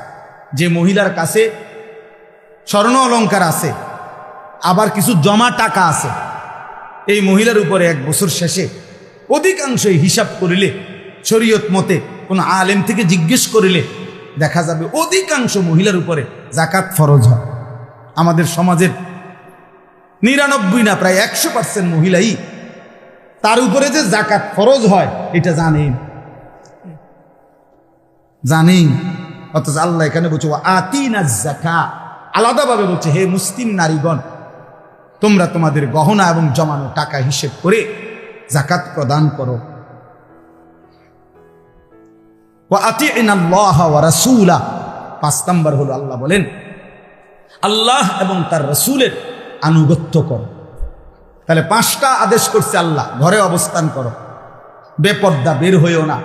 যে মহিলার কাছে স্বর্ণ অলংকার আছে আবার কিছু জমা টাকা আছে, এই মহিলার উপরে 1 বছর শেষে অধিকাংশই হিসাব করিলে, শরীয়ত মতে কোন আলেম থেকে জিজ্ঞেস করিলে দেখা যাবে অধিকাংশ মহিলার উপরে যাকাত ফরজ হয়। আমাদের সমাজের 99 না প্রায় 100% মহিলাই তার উপরে যে যাকাত ফরজ হয় এটা জানেন। অথচ আল্লাহ এখানে বলছে আতিনাজ যাকাত, আলাদাভাবে বলছে হে মুসলিম নারীগণ তোমরা তোমাদের গহনা এবং জমানো টাকা হিসেব করে যাকাত প্রদান করো। ওয়া আতিনাল্লাহ ওয়া রাসূলা, 5 নাম্বার হলো আল্লাহ বলেন আল্লাহ এবং তার রাসূলের আনুগত্য করো। তাহলে 5টা আদেশ করছে আল্লাহ, ঘরে অবস্থান করো, বেপর্দা বের হইও না,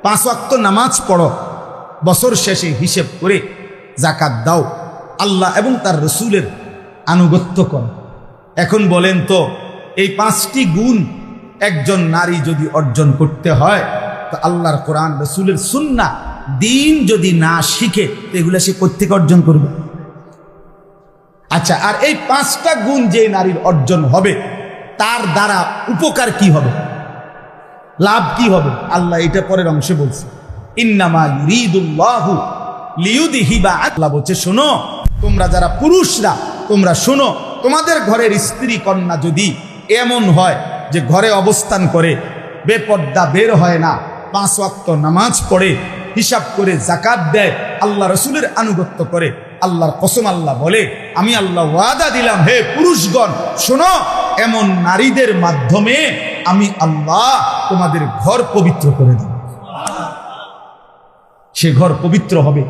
5 ওয়াক্ত নামাজ পড়ো, বছর শেষে হিসেব করে যাকাত দাও, আল্লাহ এবং তার রাসূলের আনুগত্য করো। এখন বলেন তো এই 5টি গুণ একজন নারী যদি অর্জন করতে হয় তো আল্লাহর কোরআন, রাসূলের সুন্নাহ, দিন যদি না শিখে তো এগুলা সে কোত্থেকে অর্জন করবে? আচ্ছা, আর এই 5টা গুণ যে নারীর অর্জন হবে তার দ্বারা উপকার কি হবে, লাভ কি হবে? আল্লাহ এটা পরের অংশে বলছে ইন্নামা ইউরিদুল্লাহু লিইউযহিবা, আল্লাহ বলছে শোনো তোমরা যারা পুরুষরা তোমরা শোনো, তোমাদের ঘরের স্ত্রী কন্যা যদি এমন হয় যে ঘরে অবস্থান করে বেপর্দা বের হয় না, 5 ওয়াক্ত নামাজ পড়ে, হিসাব করে যাকাত দেয়, আল্লাহ রসুলের আনুগত্য করে, আল্লাহর কসম আল্লাহ বলে, আমি আল্লাহ ওয়াদা দিলাম, হে পুরুষগণ শোনো, এমন নারীদের মাধ্যমে আমি আল্লাহ তোমাদের ঘর পবিত্র করে দেব। সে ঘর পবিত্র হবে,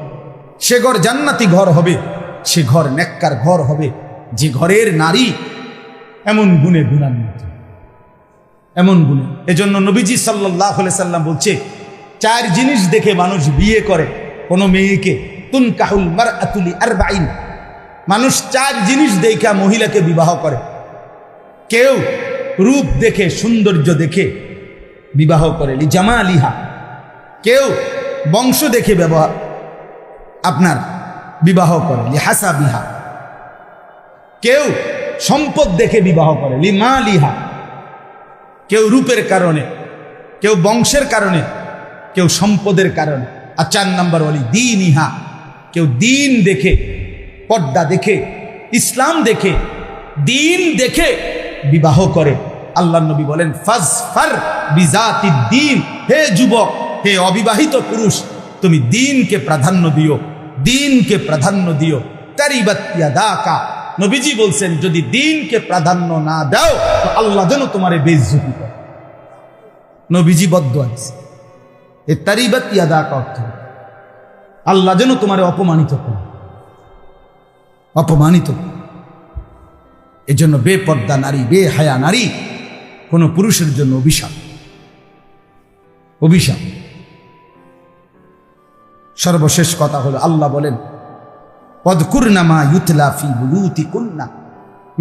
সে ঘর জান্নাতি ঘর হবে, সে ঘর নেককার ঘর হবে, যে ঘরের নারী এমন গুণে গুণান্বিত, এমন গুণে। এজন্য নবীজি সাল্লাল্লাহু আলাইহি সাল্লাম বলছে, 4 জিনিস দেখে মানুষ বিয়ে করে কোনো মেয়েকে। তুনকাহুল মারআতু লি-4, মানুষ 4 জিনিস দেখে মহিলাকে বিবাহ করে। কেউ রূপ দেখে, সৌন্দর্য দেখে বিবাহ করে, লিজামালিহা। কেউ বংশ দেখে আপনার বিবাহ করে, লিহাসাবিহা। কেউ সম্পদ দেখে বিবাহ করে, লিমালিহা। কেউ রূপের কারণে, কেউ বংশের কারণে, কেউ সম্পদের কারণে। আর 4 নম্বর বলি দীনিহা, কেউ দিন দেখে, পর্দা দেখে, ইসলাম দেখে, দিন দেখে বিবাহ করে। আল্লাহ নবী বলেন, ফাজফার বিজাতিদ দ্বীন, হে যুবক, হে অবিবাহিত পুরুষ, তুমি দিনকে প্রাধান্য দিও, দিনকে প্রাধান্য দিও। তারিবাত ইয়াদাকা, নবীজি বলছেন, যদি দিনকে প্রাধান্য না দাও তো আল্লাহ যেন তোমারে বেইজ্জতি করে। নবীজি বদদুয়া দিয়েছে, এ তারিবাত ইয়াদাকা অর্থ আল্লাহ যেন তোমারে অপমানিত করে, অপমানিত। এজন্য বেপর্দা নারী, বেহায়া নারী কোন পুরুষের জন্য অভিশাপ, অভিশাপ। সর্বশেষ কথা হলো, আল্লাহ বলেন, ওয়াযকুরনা মা ইউতলা ফি বুয়ুতিকুন্না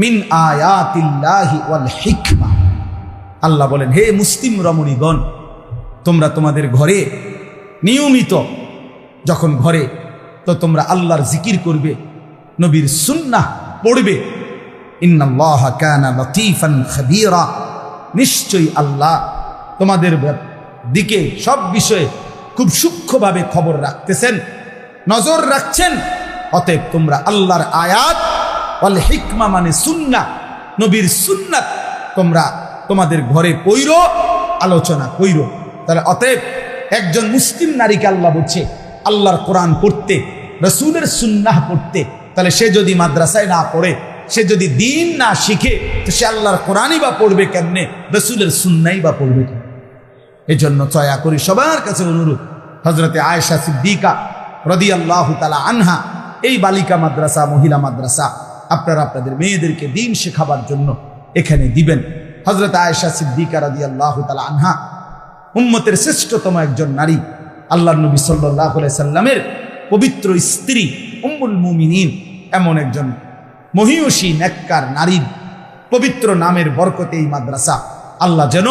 মিন আয়াতিল্লাহি ওয়াল হিকমা। আল্লাহ বলেন, হে মুসলিম রমণীগণ, তোমরা তোমাদের ঘরে নিয়মিত যখন ঘরে, তো তোমরা আল্লাহর জিকির করবে, নবীর সুন্নাহ পড়বে। ইন্নাল্লাহা কানা লতীফান খাবীরা, নিশ্চয়ই আল্লাহ তোমাদের দিকে সব বিষয়ে খুব সূক্ষ্মভাবে খবর রাখতেছেন, নজর রাখছেন। অতএব তোমরা আল্লাহর আয়াত ওয়াল হিকমা মানে সুন্নাহ, নবীর সুন্নাত তোমরা তোমাদের ঘরে কইরো, আলোচনা কইরো। তাহলে অতএব একজন মুসলিম নারীকে আল্লাহ বলছে আল্লাহর কোরআন পড়তে, রাসূলের সুন্নাহ পড়তে। তাহলে সে যদি মাদ্রাসায় না পড়ে, সে যদি দিন না শিখে, তো সে আল্লাহর কোরআনই বা পড়বে কেমনে, রাসূলের সুন্নাহই বা পড়বে কেমনে? এই জন্য দয়া করি সবার কাছে অনুরোধ, হযরতে আয়েশা সিদ্দিকা রাদিয়াল্লাহু তাআলা আনহা, এই বালিকা মাদ্রাসা, মহিলা মাদ্রাসা আপনারা আপনাদের মেয়েদেরকে দিন শেখাবার জন্য এখানে দিবেন। হযরত আয়েশা সিদ্দিকা রাদিয়াল্লাহু তাআলা আনহা উম্মতের শ্রেষ্ঠতম একজন নারী, আল্লাহর নবী সাল্লাল্লাহু আলাইহি সাল্লামের পবিত্র স্ত্রী, উম্মুল মুমিনিন, এমন একজন মহিয়সী নেককার নারীর পবিত্র নামের বরকতে এই মাদ্রাসা আল্লাহ যেন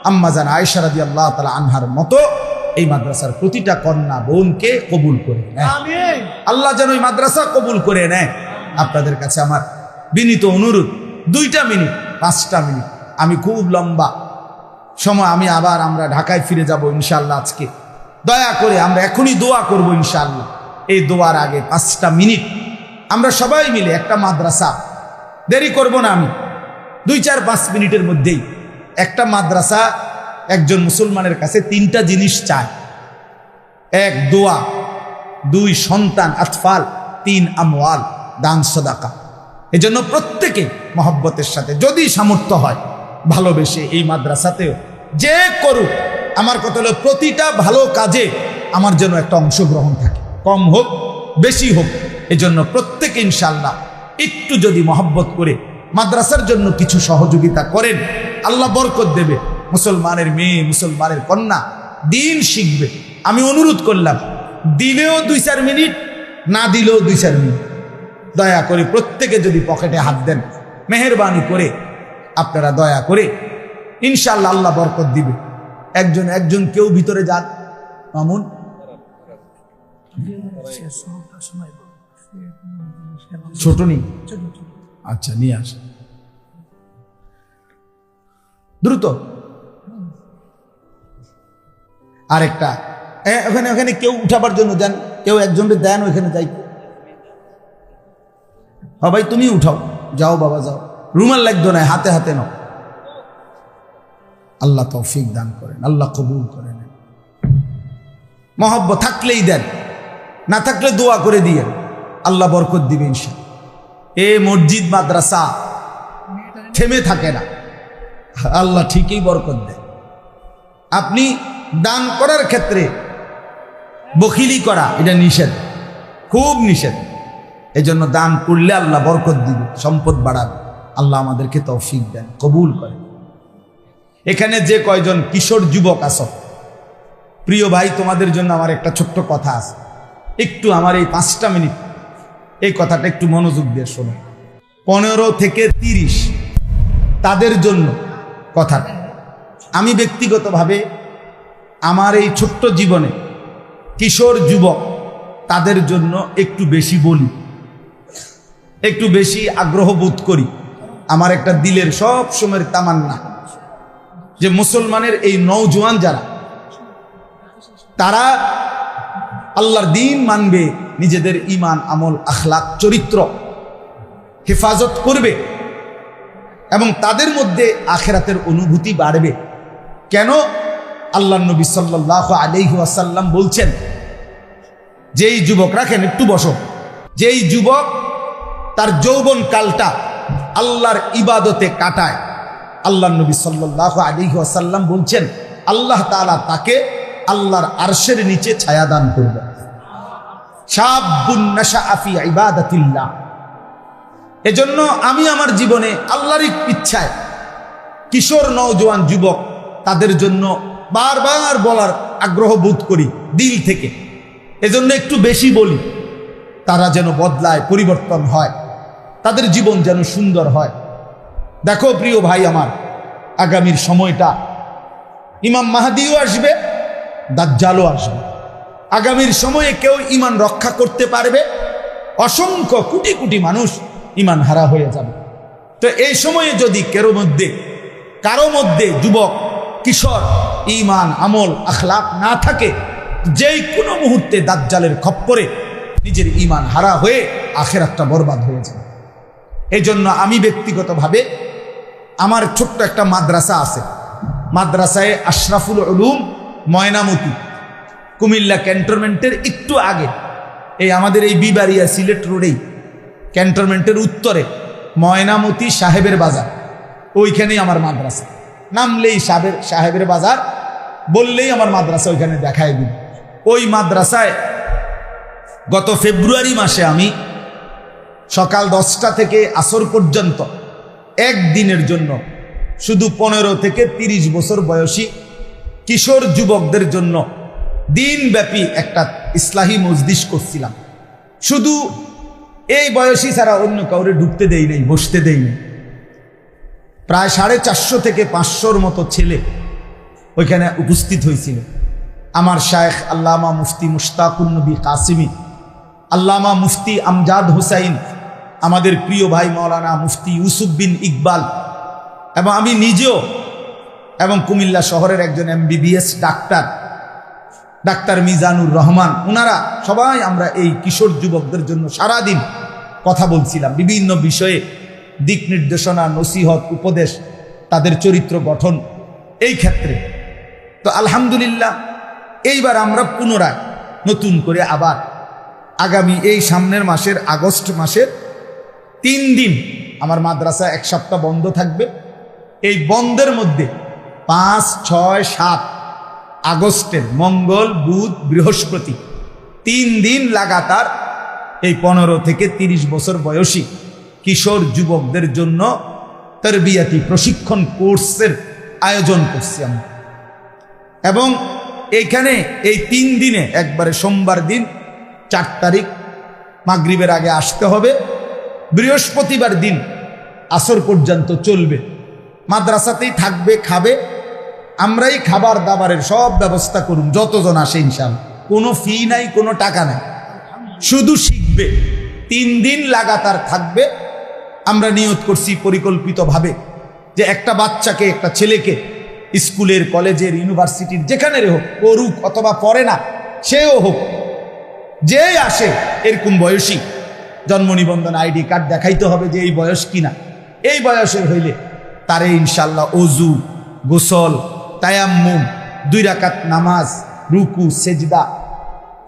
আম্মাজান আয়েশা রাদিয়াল্লাহু তাআলা আনহার মতো এই মাদ্রাসার প্রতিটা কন্যা বোনকে কবুল করে নেয়। আমিন। আল্লাহ যেন এই মাদ্রাসা কবুল করে নেয়। আপনাদের কাছে আমার বিনীত অনুরোধ, 2টা মিনিট, 5টা মিনিট, আমি খুব লম্বা সময়, আমরা ঢাকায় ফিরে যাব ইনশাআল্লাহ। আজকে দয়া করে আমরা এখনই দোয়া করব ইনশাআল্লাহ। এই দোয়ার আগে 5টা মিনিট আমরা সবাই মিলে একটা মাদ্রাসা, দেরি করব না, আমি 2-4-5 মিনিটের মধ্যেই একটা মাদ্রাসা একজন মুসলমানের কাছে 3টা জিনিস চায়। 1 দোয়া, 2 সন্তান আতফাল, 3 আমওয়াল, দান সদাকা। এজন্য প্রত্যেকে মহব্বতের সাথে, যদি সামর্থ্য হয়, ভালোবেসে এই মাদ্রাসাতেও যে করুক, আমার কথা হলো প্রতিটা ভালো কাজে আমার যেন একটা অংশগ্রহণ থাকে, কম হোক বেশি হোক। এজন্য প্রত্যেকে ইনশাআল্লাহ একটু যদি মহব্বত করে মাদ্রাসার জন্য কিছু সহযোগিতা করেন, আল্লাহ বরকত দেবে। মুসলমানের মেয়ে, মুসলমানের কন্যা দিন শিখবে। আমি অনুরোধ করলাম, দিলেও 2-4 মিনিট, না দিলেও 2-4 মিনিট, দয়া করে প্রত্যেকে যদি পকেটে হাত দেন, মেহেরবানি করে আপনারা দয়া করে, ইনশাআল্লাহ আল্লাহ বরকত দিবে। একজন কেউ ভিতরে যান, মামুন ছোট নেই, আচ্ছা নিয়ে আসেন দ্রুত। আরেকটা ওখানে কেউ উঠাবার জন্য যান, কেউ একজনকে দেন, ওইখানে যাই। ভাই তুমি উঠাও, যাও বাবা যাও, রুমাল লাগতো না, হাতে হাতে নাও। আল্লাহ তৌফিক দান করেন, আল্লাহ কবুল করেন। মহব্বত থাকলেই দেন, না থাকলে দোয়া করে দিয়েন, আল্লাহ বরকত দিবে ইনশাআল্লাহ। এ মসজিদ মাদ্রাসা থেমে থাকে না, আল্লাহ ঠিকই বরকত দেন। আপনি দান করার ক্ষেত্রে বখিলি করা এটা নিষেধ, খুব নিষেধ। এজন্য দান করলে আল্লাহ বরকত দিবে, সম্পদ বাড়াবে। আল্লাহ আমাদেরকে তৌফিক দেন, কবুল করেন। এখানে যে কয়জন কিশোর যুবক আছো, প্রিয় ভাই, তোমাদের জন্য আমার একটা ছোট্ট কথা আছে। একটু আমার এই 5টা মিনিট এই কথাটা একটু মনোযোগ দিয়ে শোনো। 15 থেকে 30 তাদের জন্য কথাটা। আমি ব্যক্তিগতভাবে আমার এই ছোট্ট জীবনে কিশোর যুবক তাদের জন্য একটু বেশি বলি, একটু বেশি আগ্রহ বোধ করি। আমার একটা দিলের সব সময়ের তামান্না যে মুসলমানের এই নওজোয়ান যারা, তারা আল্লাহর দ্বীন মানবে, নিজেদের ঈমান, আমল, আখলাক, চরিত্র হেফাজত করবে এবং তাদের মধ্যে আখিরাতের অনুভূতি বাড়বে। কেন? আল্লাহর নবী সাল্লাল্লাহু আলাইহি ওয়াসাল্লাম বলছেন, যেই যুবক, রাখেন একটু বসো, যেই যুবক তার যৌবন কালটা আল্লাহর ইবাদতে কাটায়, আল্লাহর নবী সাল্লাল্লাহু আলাইহি ওয়াসাল্লাম বলছেন আল্লাহ তাআলা তাকে আল্লাহর আরশের নিচে ছায়া দান করবে। শাবুন নাশাআ ফি ইবাদাতিল্লাহ। এজন্য আমি আমার জীবনে আল্লাহর ইচ্ছায় কিশোর নওজোয়ান যুবক তাদের জন্য বারবার বলার আগ্রহ বোধ করি দিল থেকে। এজন্য একটু বেশি বলি, তারা যেন বদলায়, পরিবর্তন হয়, তাদের জীবন যেন সুন্দর হয়। দেখো প্রিয় ভাই আমার, আগামীর সময়টা ইমাম মাহদিও আসবে, দাজ্জালও আসবে। আগামীর সময়ে কেউ ঈমান রক্ষা করতে পারবে? অসংখ্য কোটি কোটি মানুষ ঈমান হারা হয়ে যাবে। তো এই সময়ে যদি কারো মধ্যে যুবক, কিশোর ঈমান, আমল, আখলাক না থাকে, যেই কোনো মুহূর্তে দাজ্জালের খপ্পরে নিজের ঈমান হারা হয়ে আখিরাতটা বরবাদ হয়ে যাবে। এই জন্য আমি ব্যক্তিগতভাবে আমার ছোট্ট একটা মাদ্রাসা আছে, মাদ্রাসায় আশরাফুল উলুম ময়নামতি, কুমিল্লা ক্যান্টনমেন্টের একটু আগে, এই আমাদের এই বিবাড়িয়া সিলেট রোডেই ক্যান্টনমেন্টের উত্তরে ময়নামতি সাহেবের বাজার, ওইখানেই আমার মাদ্রাসা। নামলেই সাহেবের বাজার বললেই আমার মাদ্রাসা ওইখানে দেখায় দিন। ওই মাদ্রাসায় গত ফেব্রুয়ারি মাসে আমি সকাল 10টা থেকে আসর পর্যন্ত একদিনের জন্য শুধু 15 থেকে 30 বছর বয়সী কিশোর যুবকদের জন্য দিনব্যাপী একটা ইসলাহি মজলিস করছিলাম। শুধু এই বয়সী ছাড়া অন্য কাউরে ঢুকতে দেই নাই, বসতে দেই নাই। প্রায় 450 থেকে 500-র মতো ছেলে ওইখানে উপস্থিত হয়েছিল। আমার শায়েখ আল্লামা মুফতি মুশতাকুন নবী কাসিমি, আল্লামা মুফতি আমজাদ হুসাইন, আমাদের প্রিয় ভাই মাওলানা মুফতি ইউসুফ বিন ইকবাল, এবং আমি নিজেও, এবং কুমিল্লা শহরের একজন MBBS ডাক্তার মিজানুর রহমান, ওনারা সবাই আমরা এই কিশোর যুবকদের জন্য সারাদিন কথা বলছিলাম বিভিন্ন বিষয়ে, দিক নির্দেশনা, নসিহত, উপদেশ, তাদের চরিত্র গঠন এই ক্ষেত্রে। তো আলহামদুলিল্লাহ, এইবার আমরা পুনরায় নতুন করে আবার আগামী এই সামনের মাসের আগস্ট মাসের 3 দিন আমার মাদ্রাসা 1 সপ্তাহ বন্ধ থাকবে। এই বন্ধের মধ্যে 5, 6, 7 আগস্টের মঙ্গল, বুধ, বৃহস্পতি 3 দিন লাগাতার এই 15 থেকে 30 বছর বয়সী কিশোর যুবকদের জন্য তরবিয়াতি প্রশিক্ষণ কোর্সের আয়োজন করছি আমরা। এবং এইখানে এই 3 দিনে একবারে সোমবার দিন 4 তারিখ মাগরিবের আগে আসতে হবে, বৃহস্পতিবার দিন আসর পর্যন্ত চলবে। মাদ্রাসাতেই থাকবে, খাবে, আমরাই খাবার দাবারের সব ব্যবস্থা করুন, যতজন আসে ইনশাআল্লাহ। কোনো ফি নাই, কোনো টাকা নাই, শুধু শিখবে। 3 দিন লাগাতার থাকবে। আমরা নিয়ত করছি পরিকল্পিতভাবে যে একটা বাচ্চাকে, একটা ছেলেকে স্কুলের, কলেজের, ইউনিভার্সিটির যেখানে হোক, পড়ুক অথবা পড়ে না, সেও হোক, যেই আসে এরকম বয়সী, জন্ম নিবন্ধন ID কার্ড দেখাইতে হবে যে এই বয়স কিনা। এই বয়সের হইলে তারে ইনশাল্লাহ অজু, গোসল, তায়াম্মুম, 2 রাকাত নামাজ, রুকু, সেজদা,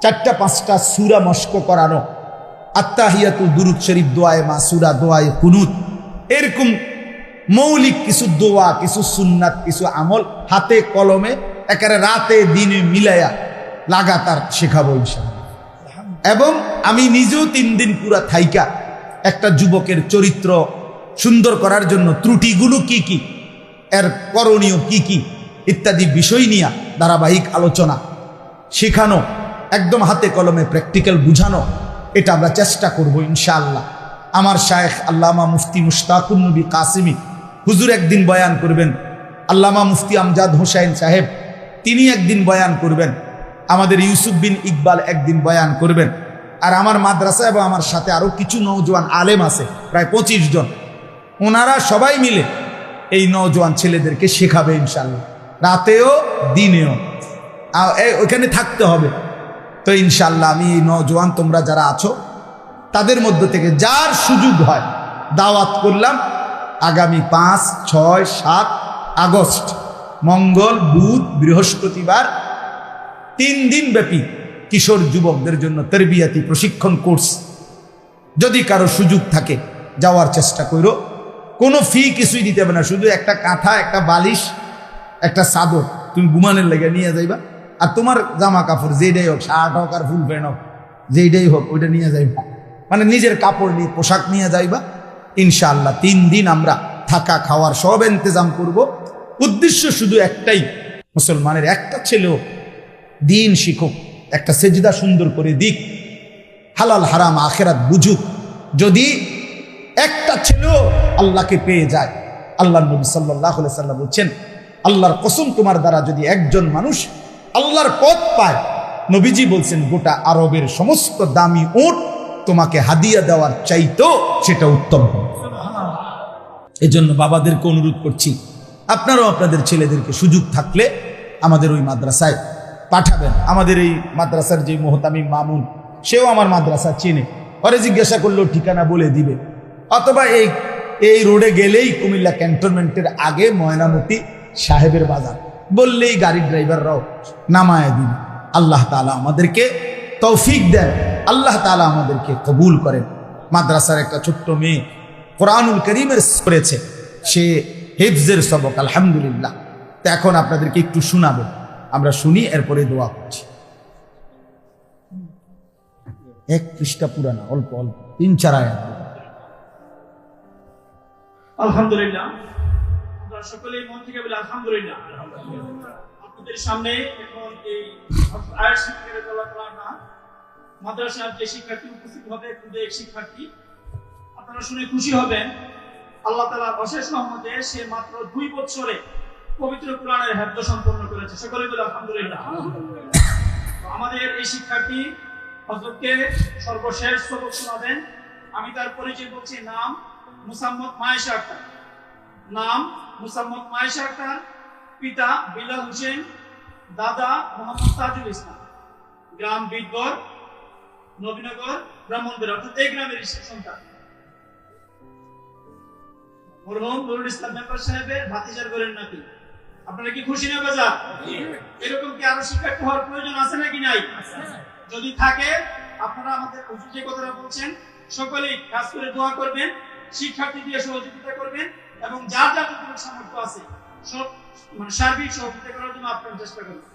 4-5টা সূরা মস্ক করানো, আত্তাহিয়াতু, দুরুদ শরীফ, দোয়ায়ে মাসুরা, দোয়ায়ে কুনুত, এরকম মৌলিক কিছু দোয়া, কিছু সুন্নাত, কিছু আমল হাতে কলমে একেবারে রাতে দিনে মিলাইয়া লাগাতার শেখাবো ইনশাআল্লাহ। এবং আমি নিজেও 3 দিন পুরা থাইকা একটা যুবকের চরিত্র সুন্দর করার জন্য ত্রুটিগুলো কি কি, এর করণীয় কি কি ইত্যাদি বিষয় নিয়ে ধারাবাহিক আলোচনা, শেখানো, একদম হাতে কলমে প্র্যাকটিক্যাল বুঝানো, এটা আমরা চেষ্টা করব ইনশাআল্লাহ। আমার শায়েখ আল্লামা মুফতি মুশতাকুন নবী কাসিমি হুজুর একদিন বয়ান করবেন, আল্লামা মুফতি আমজাদ হোসাইন সাহেব তিনি একদিন বয়ান করবেন, আমাদের ইউসুফ বিন ইকবাল একদিন বয়ান করবেন, আর আমার মাদ্রাসা এবং আমার সাথে আরও কিছু নওজোয়ান আলেম আছে প্রায় 25 জন, ওনারা সবাই মিলে এই নওজোয়ান ছেলেদেরকে শেখাবে ইনশাআল্লাহ, রাতেও দিনেও ওইখানে থাকতে হবে। তো ইনশাআল্লাহ আমি এই নওজোয়ান তোমরা যারা আছো তাদের মধ্য থেকে যার সুযোগ হয় দাওয়াত করলাম, আগামী 5, 6, 7 আগস্ট মঙ্গল, বুধ, বৃহস্পতিবার 3 দিন ব্যাপী কিশোর যুবকদের জন্য তরবিয়াতি প্রশিক্ষণ কোর্স। যদি কারো সুযোগ থাকে যাওয়ার চেষ্টা করো, কোনো ফি কিছুই দিতে হবে না, শুধু একটা কাঁথা, একটা বালিশ, একটা চাদর তুমি ঘুমানোর লেগে নিয়ে যাইবা, আর তোমার জামা কাপড় যেটাই হোক, শার্ট হোক আর ফুল প্যান্ট হোক, যেটাই হোক ওইটা নিয়ে যাইবা, মানে নিজের কাপড় নিয়ে পোশাক নিয়ে যাইবা ইনশাআল্লাহ। 3 দিন আমরা থাকা খাওয়ার সব ইন্তজাম করব। উদ্দেশ্য শুধু একটাই, মুসলমানের একটা ছেলেও দিন শিখুক, একটা সেজদা সুন্দর করে দিক, হালাল হারাম আখেরাত বুঝুক। যদি একটা ছেলেও আল্লাহকে পেয়ে যায়, আল্লাহ নবী সাল্লাল্লাহু আলাইহি সাল্লাম বলছেন, আল্লাহর কসম তোমার দ্বারা যদি একজন মানুষ আল্লাহর পথ পায়, নবীজি বলছেন গোটা আরবের সমস্ত দামি উট তোমাকে হাদিয়া দেওয়ার চাইতো সেটা উত্তম হবে। এজন্য বাবাদেরকে অনুরোধ করছি, আপনারাও আপনাদের ছেলেদেরকে সুযোগ থাকলে আমাদের ওই মাদ্রাসায় পাঠাবেন। আমাদের এই মাদ্রাসার যে মোহতামিম মামুন, সেও আমার মাদ্রাসা চেনে, ওরে জিজ্ঞাসা করলেও ঠিকানা বলে দিবে। অথবা এই রোডে গেলেই কুমিল্লা ক্যান্টনমেন্টের আগে ময়নামতি সাহেবের বাজার বললেই গাড়ির ড্রাইভাররাও নামায় দিবে। আল্লাহ তাআলা আমাদেরকে তৌফিক দেন, আল্লাহ তাআলা আমাদেরকে কবুল করেন। মাদ্রাসার একটা ছোট্ট মেয়ে কোরআনুল কারীমের করেছে, সে হিফজের সবক, আলহামদুলিল্লাহ। তো এখন আপনাদেরকে একটু শোনাবো, আমরা শুনি, এরপরে দোয়া করছি। 1 পৃষ্ঠা পুরানা, অল্প অল্প 3-4 আয়াত। আলহামদুলিল্লাহ, আমরা সকলেই মন থেকে বলি আলহামদুলিল্লাহ। আপনাদের সামনে এখন এই আয়াত শিক্ষকের না মাদ্রাসার যে শিক্ষার্থী উপস্থিত হবে, খুদে এক শিক্ষার্থী, আপনারা শুনে খুশি হবেন। আল্লাহ তাআলার অশেষ রহমতে সে মাত্র 2 বছরে পবিত্র কোরআনের হেফজ সম্পন্ন করেছে। সকলে বলি আলহামদুলিল্লাহ। আমাদের এই শিক্ষার্থী হযরতকে সর্বশেষ সবক শোনাবেন। আমি তার পরিচয় বলছি। নাম মুসাম্মদ মায়েশা আক্তার, নাম মুসাম্মদ মায়েশা আক্তার, পিতা বিলাল হোসেন, দাদা মোহাম্মদ তাজুল ইসলাম, গ্রাম বিদগড়, নবীনগর, ব্রাহ্মণবাড়িয়া, অর্থাৎ এই গ্রামের সন্তান। মরহুম নুরুল ইসলাম মেম্বার সাহেবের ভাতিজার ঘরের নাতি। আপনারা কি খুশি না বাজার? এরকম কি আরো শিক্ষার্থী হওয়ার প্রয়োজন আছে নাকি নাই? যদি থাকে আপনারা আমাদের যে কথাটা বলছেন সকলেই কাজ করে দোয়া করবেন, শিক্ষার্থী দিয়ে সহযোগিতা করবেন, এবং যার যার যতটুকু সামর্থ্য আছে সব সার্বিক সহযোগিতা করার জন্য আপনারা চেষ্টা করবেন।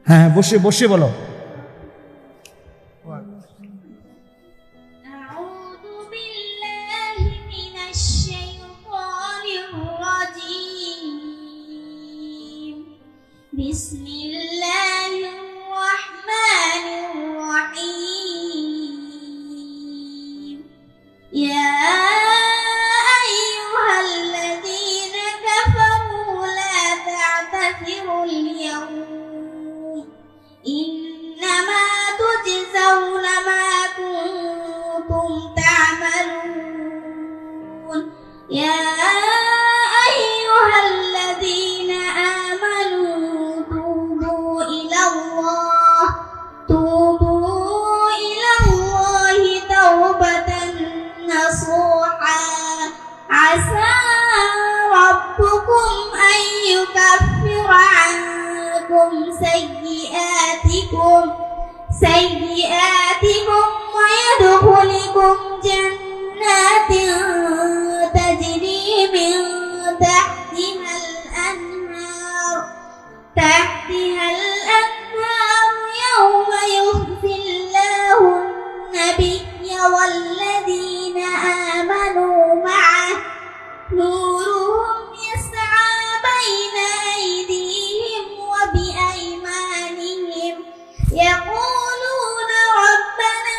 হ্যাঁ, বসে বসে বলো। বিসমিল্লাহির রহমানির রহিম। ইয়া আইয়ুহাল্লাযীনা কাফারু লা তা'তাযিরুল ইয়াওম النبي والذين آمنوا معه نورهم يسعى بين أيديهم وبأيمانهم يقولون ربنا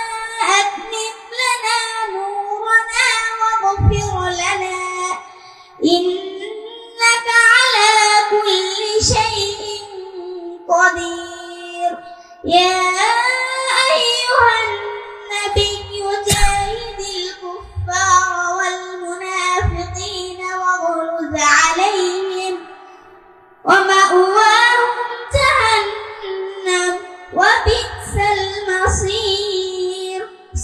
أتمم لنا نورنا واغفر لنا إنك على كل شيء قدير يا أيها النبي جاهد الكفار والمنافقين واغلظ عليهم ومأواهم جهنم وبئس المصير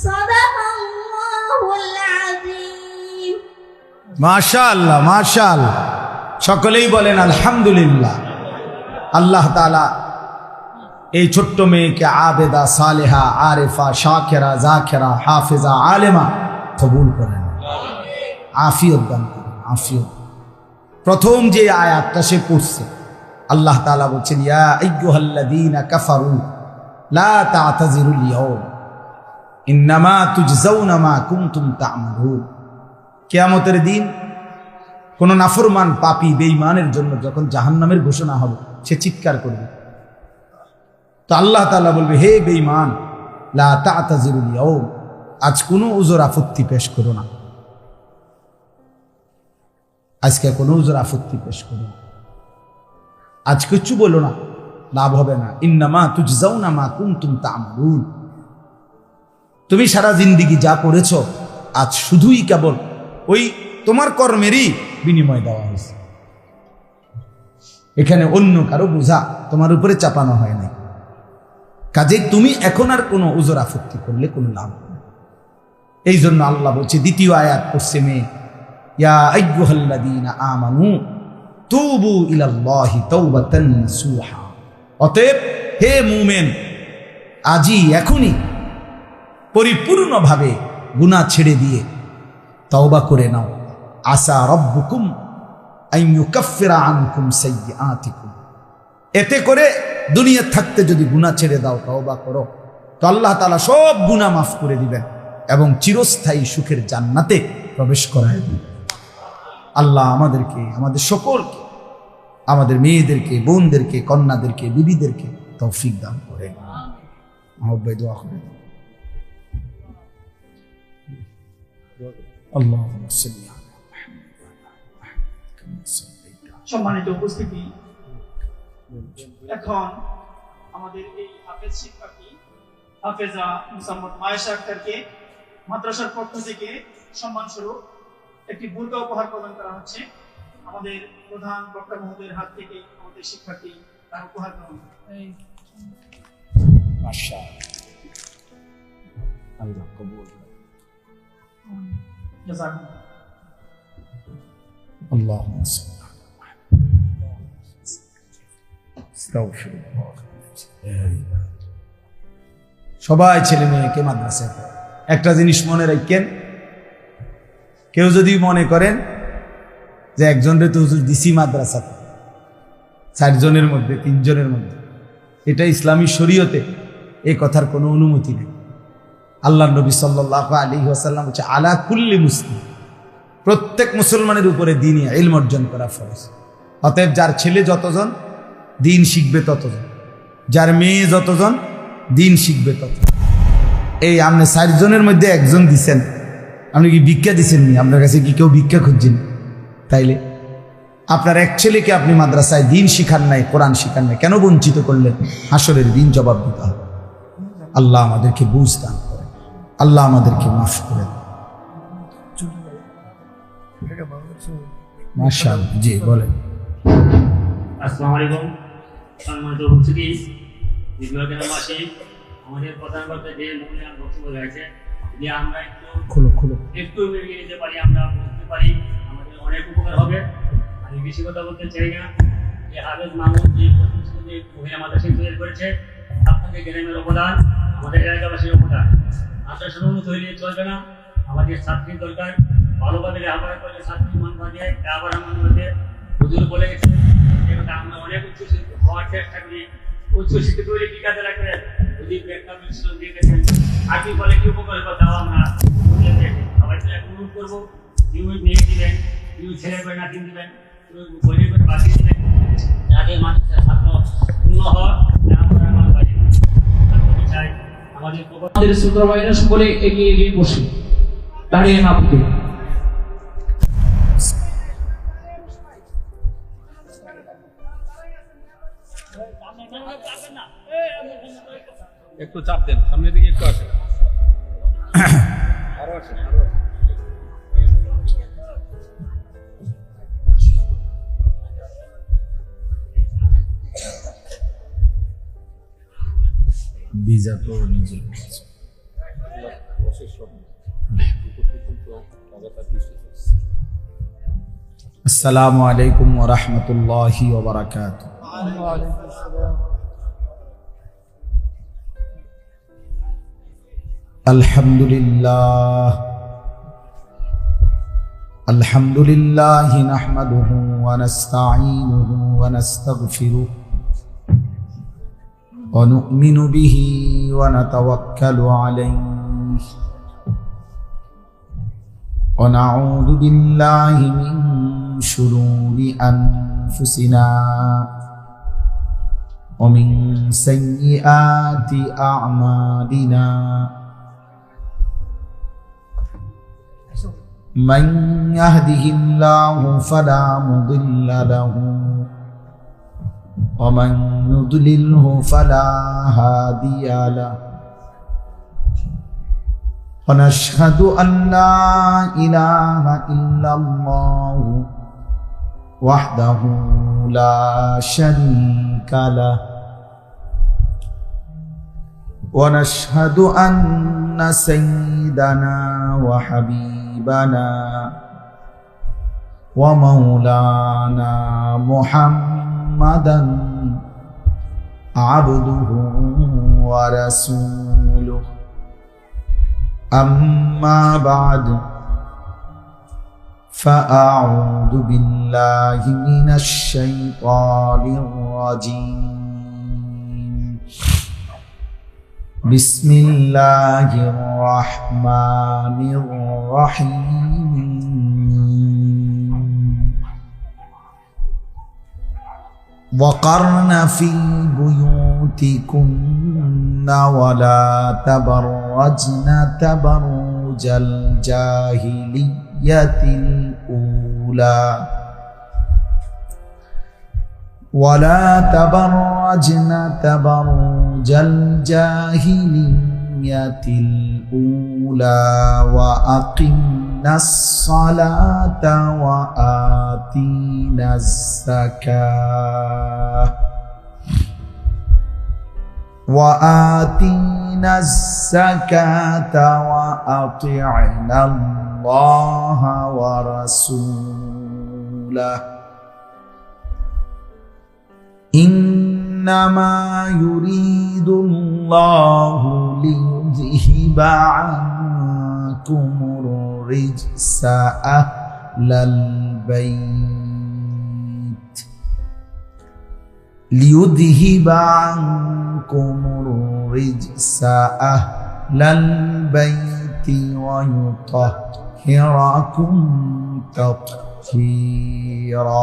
صدق الله العظيم মাশাআল্লাহ মাশাআল্লাহ, সকলেই বলেন আলহামদুলিল্লাহ। আল্লাহ তাআলা এই ছোট্ট মেয়েকে আবেদা, সালেহা, আরেফা, শাকেরা, জাকেরা, হাফেজা, আলেমা কবুল করেন, আফিয়ত দান করেন, আফিয়ত। প্রথম যে আয়াতটা সে পড়ছে, আল্লাহ তাআলা বলছেন ইয়া আইয়ুহাল্লাযীনা কাফারু লা তা'তাযিরুল ইয়াওম ইন্নামা তুজজাউনা মা কুনতুম তা'মালুন। কিয়ামতের দিন কোন নাফরমান পাপী বেঈমানের জন্য যখন জাহান্নামের ঘোষণা হবে, সে চিৎকার করবে। তো আল্লাহ তাআলা বলবে, হে বেঈমান, লা তা'তাযিরুল ইয়াওম, আজ কোনো উযর আপত্তি পেশ করো না, আজকে কোনো উযর আপত্তি পেশ করো না, আজ কিছু বলো না, লাভ হবে না। ইন্নামা তুজজাউনা মা কুনতুম তা'মালুন, তুমি সারা জিন্দেগি যা করেছো আজ শুধুই কেবল ওই তোমার কর্মেরই বিনিময় দেওয়া হয়েছে। এখানে অন্য কারো বোঝা তোমার উপরে চাপানো হয় নাই, কাজে তুমি এখন আর কোনো উযর আপত্তি করলে কোনো লাভ হবে না। এই জন্য আল্লাহ বলছে, দ্বিতীয় আয়াত পড়ছে মেয়ে, ইয়া আইয়ুহাল্লাযীনা আমানু তুবু ইলাল্লাহি তাওবাতান নাসুহা। অতএব হে মুমিন, আজই এখনই পরিপূর্ণভাবে গুনাহ ছেড়ে দিয়ে তওবা করে নাও। আসা রব্বুকুম আন ইউকাফিরা আনকুম সাইয়্যাতিকুম, এতে করে দুনিয়া থাকতে যদি গুনাহ ছেড়ে দাও, তওবা করো, তো আল্লাহ তাআলা সব গুনাহ মাফ করে দিবেন এবং চিরস্থায়ী সুখের জান্নাতে প্রবেশ করায় দিবেন। আল্লাহ আমাদেরকে, আমাদের সকলকে, আমাদের মেয়েদেরকে, বোনদেরকে, কন্যাদেরকে, বিবিদেরকে তৌফিক দান করেন। আহ্বাই দোয়া করেন। আল্লাহুম্মা সাল্লি আলা মুহাম্মাদ। সম্মানিত উপস্থিতি, এখন আমাদের এই হাফেজ শিক্ষার্থী হাফেজা মুসাম্মদ মায়েশা আক্তারকে মাদ্রাসার পক্ষ থেকে সম্মানস্বরূপ একটি বুরকা উপহার প্রদান করা হচ্ছে। আমাদের প্রধান বক্তা মহোদয়ের হাত থেকে আমাদের শিক্ষার্থী তার উপহার গ্রহণ করে। মাশাআল্লাহ, আল্লাহ কবুল করুন। জাযাকুমুল্লাহ। আল্লাহুম্মা সাল্লি আলা মুহাম্মাদ। সবাই ছেলে মেয়েকে মাদ্রাসায় পড়ে। একটা জিনিস মনে রাখেন, কেউ যদি মনে করেন যে একজনের তো হুজুর দিছি মাদ্রাসাতে, 4 জনের মধ্যে 3 জনের মধ্যে, এটা ইসলামী শরীয়তে এই কথার কোনো অনুমতি নেই। আল্লাহ নবী সাল্লাল্লাহু আলাইহি ওয়াসাল্লাম বলেছে, আলা কুল্লি মুসলিম, প্রত্যেক মুসলমানের উপরে দ্বীনি ইলম অর্জন করা ফরজ। অতএব যার ছেলে যতজন দ্বীন শিখবে ততজন, যার মেয়ে যতজন দ্বীন শিখবে ততজন। এই আপনি 4 জনের মধ্যে একজন দিছেন, আপনি কি ভিক্ষা দিচ্ছেন নি? আপনার কাছে কি কেউ ভিক্ষা খুঁজছেন? তাইলে আপনার এক ছেলেকে আপনি মাদ্রাসায় দ্বীন শিখান নাই, কোরআন শিখান নাই, কেন বঞ্চিত করলেন? হাসরের দিন জবাব দিতে হবে। আল্লাহ আমাদেরকে বুঝ দান করেন, আল্লাহ আমাদেরকে মাফ করেন। মাশাআল্লাহ, জি বলেন। আসসালামু আলাইকুম। সম্মানিত উপস্থিতি, বিভাগেরবাসী, আমাদের প্রধান বক্তা যে মূল্যায়ন বক্তব্য রয়েছে, যে আমরা একটু এগিয়ে নিতে পারি, আমরা বুঝতে পারি, আমাদের অনেক উপকার হবে। আমি বেশি কথা বলতে চাই না। যে হাফেজ মাহমুদ যে মহিলা মাদ্রাসা তৈরি করেছে, আপনাদের গ্রামের অবদান, আমাদের এলাকাবাসীর অবদান, আমরা শুধু তৈরি চলবে না, আমাদের ছাত্রীর দরকার। ভালোভাবে লেখাপড়া করলে ছাত্রী মান বাঁধে, লেখাপড়া মান বাঁধে। হুজুর বলে গেছে, আমরা অনেক উচ্চ শিক্ষিত হওয়ার চেষ্টা করি। উচ্চ শিক্ষিত হলে কি কাজে লাগবে? যদি ব্যাখ্যা বিশ্লেষণ দিয়ে গেছেন আর কি ফলে কি উপকার হবে তাও আমরা সবাই তো অনুরোধ করবো ইউনিট নিয়ে দিবেন, ইউনিট ছেড়ে করে না কিনে দিবেন, বইয়ের করে বাঁচিয়ে দিবেন, যাতে মানুষের ছাত্র পূর্ণ হয়। আমরা আমার বাড়ি চাই আমাদের ছোট ভাইরা সকলে এগিয়ে এগিয়ে বসে দাঁড়িয়ে না থেকে একটু চাপ দেন, সামনের দিকে একটু আসেন, আরো আসেন, আরো আসেন। ভিজা তো নিজে আসসালামু আলাইকুম ওয়া রাহমাতুল্লাহি ওয়া বারাকাতুহু। আলহামদুলিল্লাহ নাহমাদুহু ওয়া নাস্তাঈনুহু ওয়া নাস্তাগফিরুহু ওয়া নু'মিনু বিহি ওয়া নাতাওয়াক্কালু আলাইহি ওয়া নাউযু বিল্লাহি মিন শুরুরি আনফুসিনা ওয়া মিন সাইয়্যাতি আ'মালিনা من يهده الله فلا مضل له ومن يضلله فلا هادي له ونشهد أن لا إله إلا الله وحده لا شريك له ونشهد أن سيدنا وحبيبنا ومولانا محمدا عبده ورسوله أما بعد فأعوذ بالله من الشيطان الرجيم بسم الله الرحمن الرحيم وقرن في بيوتكن ولا تبرجن تبرج الجاهلية الأولى ولا تبرجن تبرج الجاهلية الأولى وأقمنا الصلاة وآتينا الزكاة وأطعنا الله ورسوله إنما يريد الله ليذهب عنكم الرجس أهل البيت ليذهب عنكم الرجس أهل البيت ويطهركم تطهيرا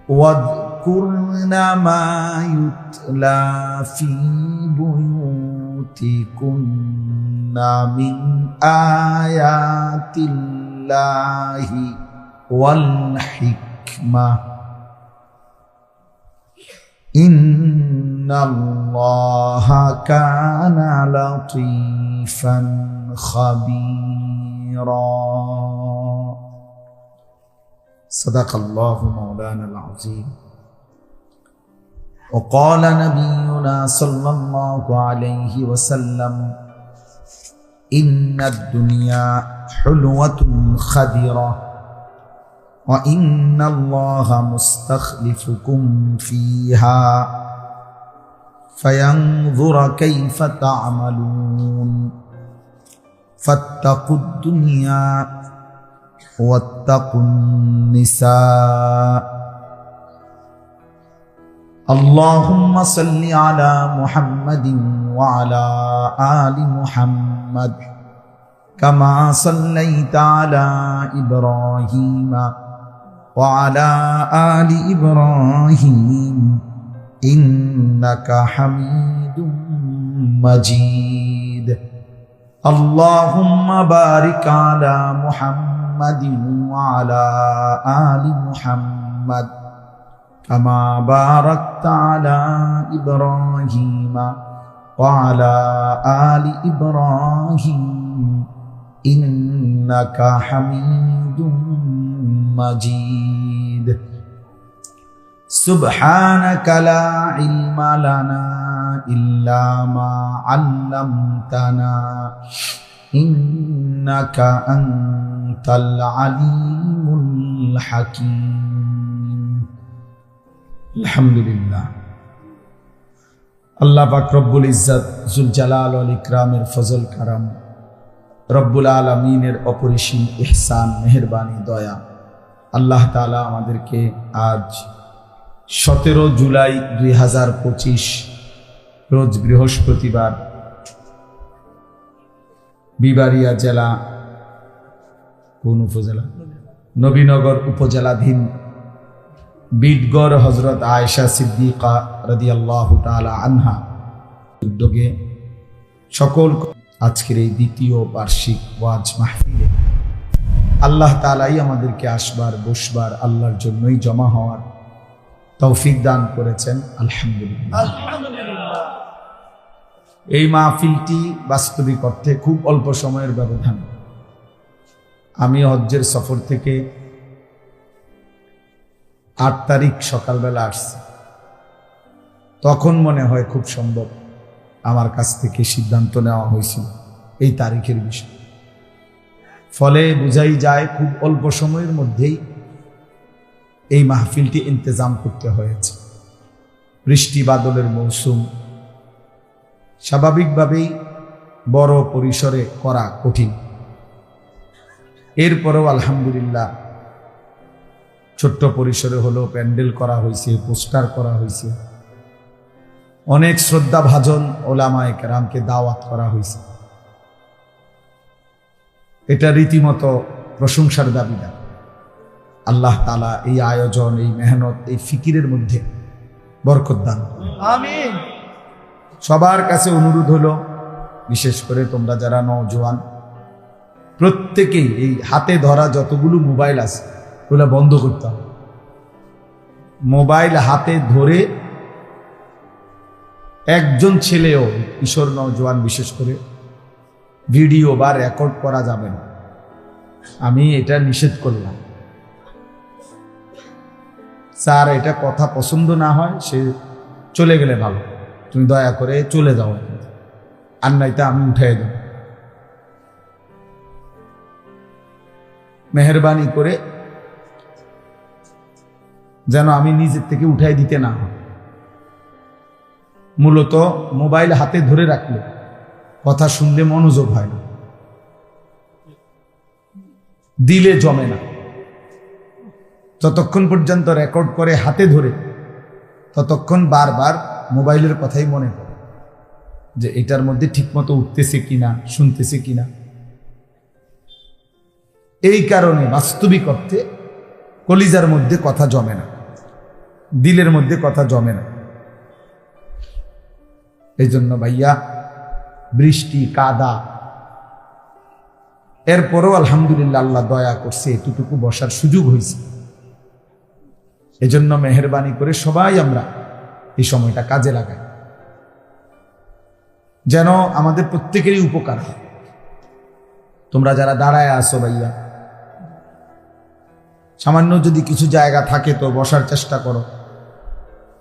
واذكرن ما يتلى في بيوتكن من آيات الله والحكمة إن الله كان لطيفا خبيرا صدق الله مولانا العظيم وقال نبينا صلى الله عليه وسلم إن الدنيا حلوة خضرة وإن الله مستخلفكم فيها فينظر كيف تعملون فاتقوا الدنيا واتقوا النساء اللهم صل على محمد وعلى آل محمد كما صليت على إبراهيم وعلى آل إبراهيم إنك حميد مجيد اللهم بارك على محمد وعلى آل محمد كما باركت على إبراهيم وعلى آل إبراهيم إنك حميد مجيد سبحانك لا علم لنا إلا ما علمتنا إنك أنت العليم الحكيم الحمد لله আল্লাহ পাক রব্বুল ইজ্জত জুল জালাল ওয়াল ইকরামের ফজল কারাম রব্বুল আলামিনের অপরিসীম ইহসান মেহেরবানি দয়া আল্লাহ তাআলা আমাদেরকে আজ 17 জুলাই 2025 রোজ বৃহস্পতিবার বিবাড়িয়া জেলা কোন উপজেলা নবীনগর উপজেলাধীন বিটগড় হযরত আয়েশা সিদ্দিকা রাদিয়াল্লাহু তাআলা আনহা উদ্যোগে সকল আজকের এই দ্বিতীয় বার্ষিক ওয়াজ মাহফিলে আল্লাহ তাআলাই আমাদেরকে আসবার বসবার আল্লাহর জন্যই জমা হওয়ার তৌফিক দান করেছেন আলহামদুলিল্লাহ। এই মাহফিলটি বাস্তবিক অর্থে খুব অল্প সময়ের ব্যবধান। আমি হজ্জের সফর থেকে 8 তারিখ সকালবেলা আসছি, তখন মনে হয় খুব সম্ভব আমার কাছ থেকে সিদ্ধান্ত নেওয়া হয়েছিল এই তারিখের বিষয়। ফলে বোঝাই যায় খুব অল্প সময়ের মধ্যেই এই মাহফিলটি ইন্তজাম করতে হয়েছে। বৃষ্টি বাদলের মৌসুম, স্বাভাবিকভাবেই বড় পরিসরে করা কঠিন। এরপরেও আলহামদুলিল্লাহ ছোট্ট পরিসরে হলো প্যান্ডেল করা হয়েছে, পোস্টার করা হয়েছে, অনেক শ্রদ্ধাভাজন ওলামায়ে কেরামকে দাওয়াত করা হয়েছে। এটা রীতিমতো প্রশংসার দাবিদার। আল্লাহ তাআলা এই আয়োজন, এই মেহনত, এই ফিকিরের মধ্যে বরকত দান করুন। আমিন। সবার কাছে অনুরোধ হলো, বিশেষ করে তোমরা যারা নওজোয়ান, প্রত্যেকেই এই হাতে ধরা যতগুলো মোবাইল আছে ওগুলো বন্ধ করতে হবে। মোবাইল হাতে ধরে একজন ছেলেও, কিশোর নওজোয়ান বিশেষ করে, ভিডিও বা রেকর্ড করা যাবে না। আমি এটা নিষেধ করলাম। স্যার এটা কথা পছন্দ না হয় সে চলে গেলে ভালো, তুমি দয়া করে চলে যাও, আর নাইতে আমি উঠাই দেব। মেহেরবানি করে যেন আমি নিজের থেকে উঠাই দিতে না হয়। মূলত মোবাইল হাতে ধরে রাখলে কথা শুনলে মনোযোগ হয় না, দিলে জমে না। যতক্ষণ পর্যন্ত রেকর্ড করে হাতে ধরে, ততক্ষণ বারবার মোবাইলের কথাই মনে পড়ে যে এটার মধ্যে ঠিকমতো উঠতেছে কিনা, শুনতেছে কিনা। এই কারণে বাস্তবিক অর্থে কলিজার মধ্যে কথা জমে না, দিলের মধ্যে কথা জমে না। এই জন্য ভাইয়া, বৃষ্টি কাদা, এরপরও আলহামদুলিল্লাহ আল্লাহ দয়া করছে, এতটুকু বসার সুযোগ হয়েছে। এজন্য মেহেরবানি করে সবাই আমরা এই সময়টা কাজে লাগাই, যেন আমাদের প্রত্যেকেরই উপকার হয়। তোমরা যারা দাঁড়ায় আসো ভাইয়া, সামান্য যদি কিছু জায়গা থাকে তো বসার চেষ্টা করো।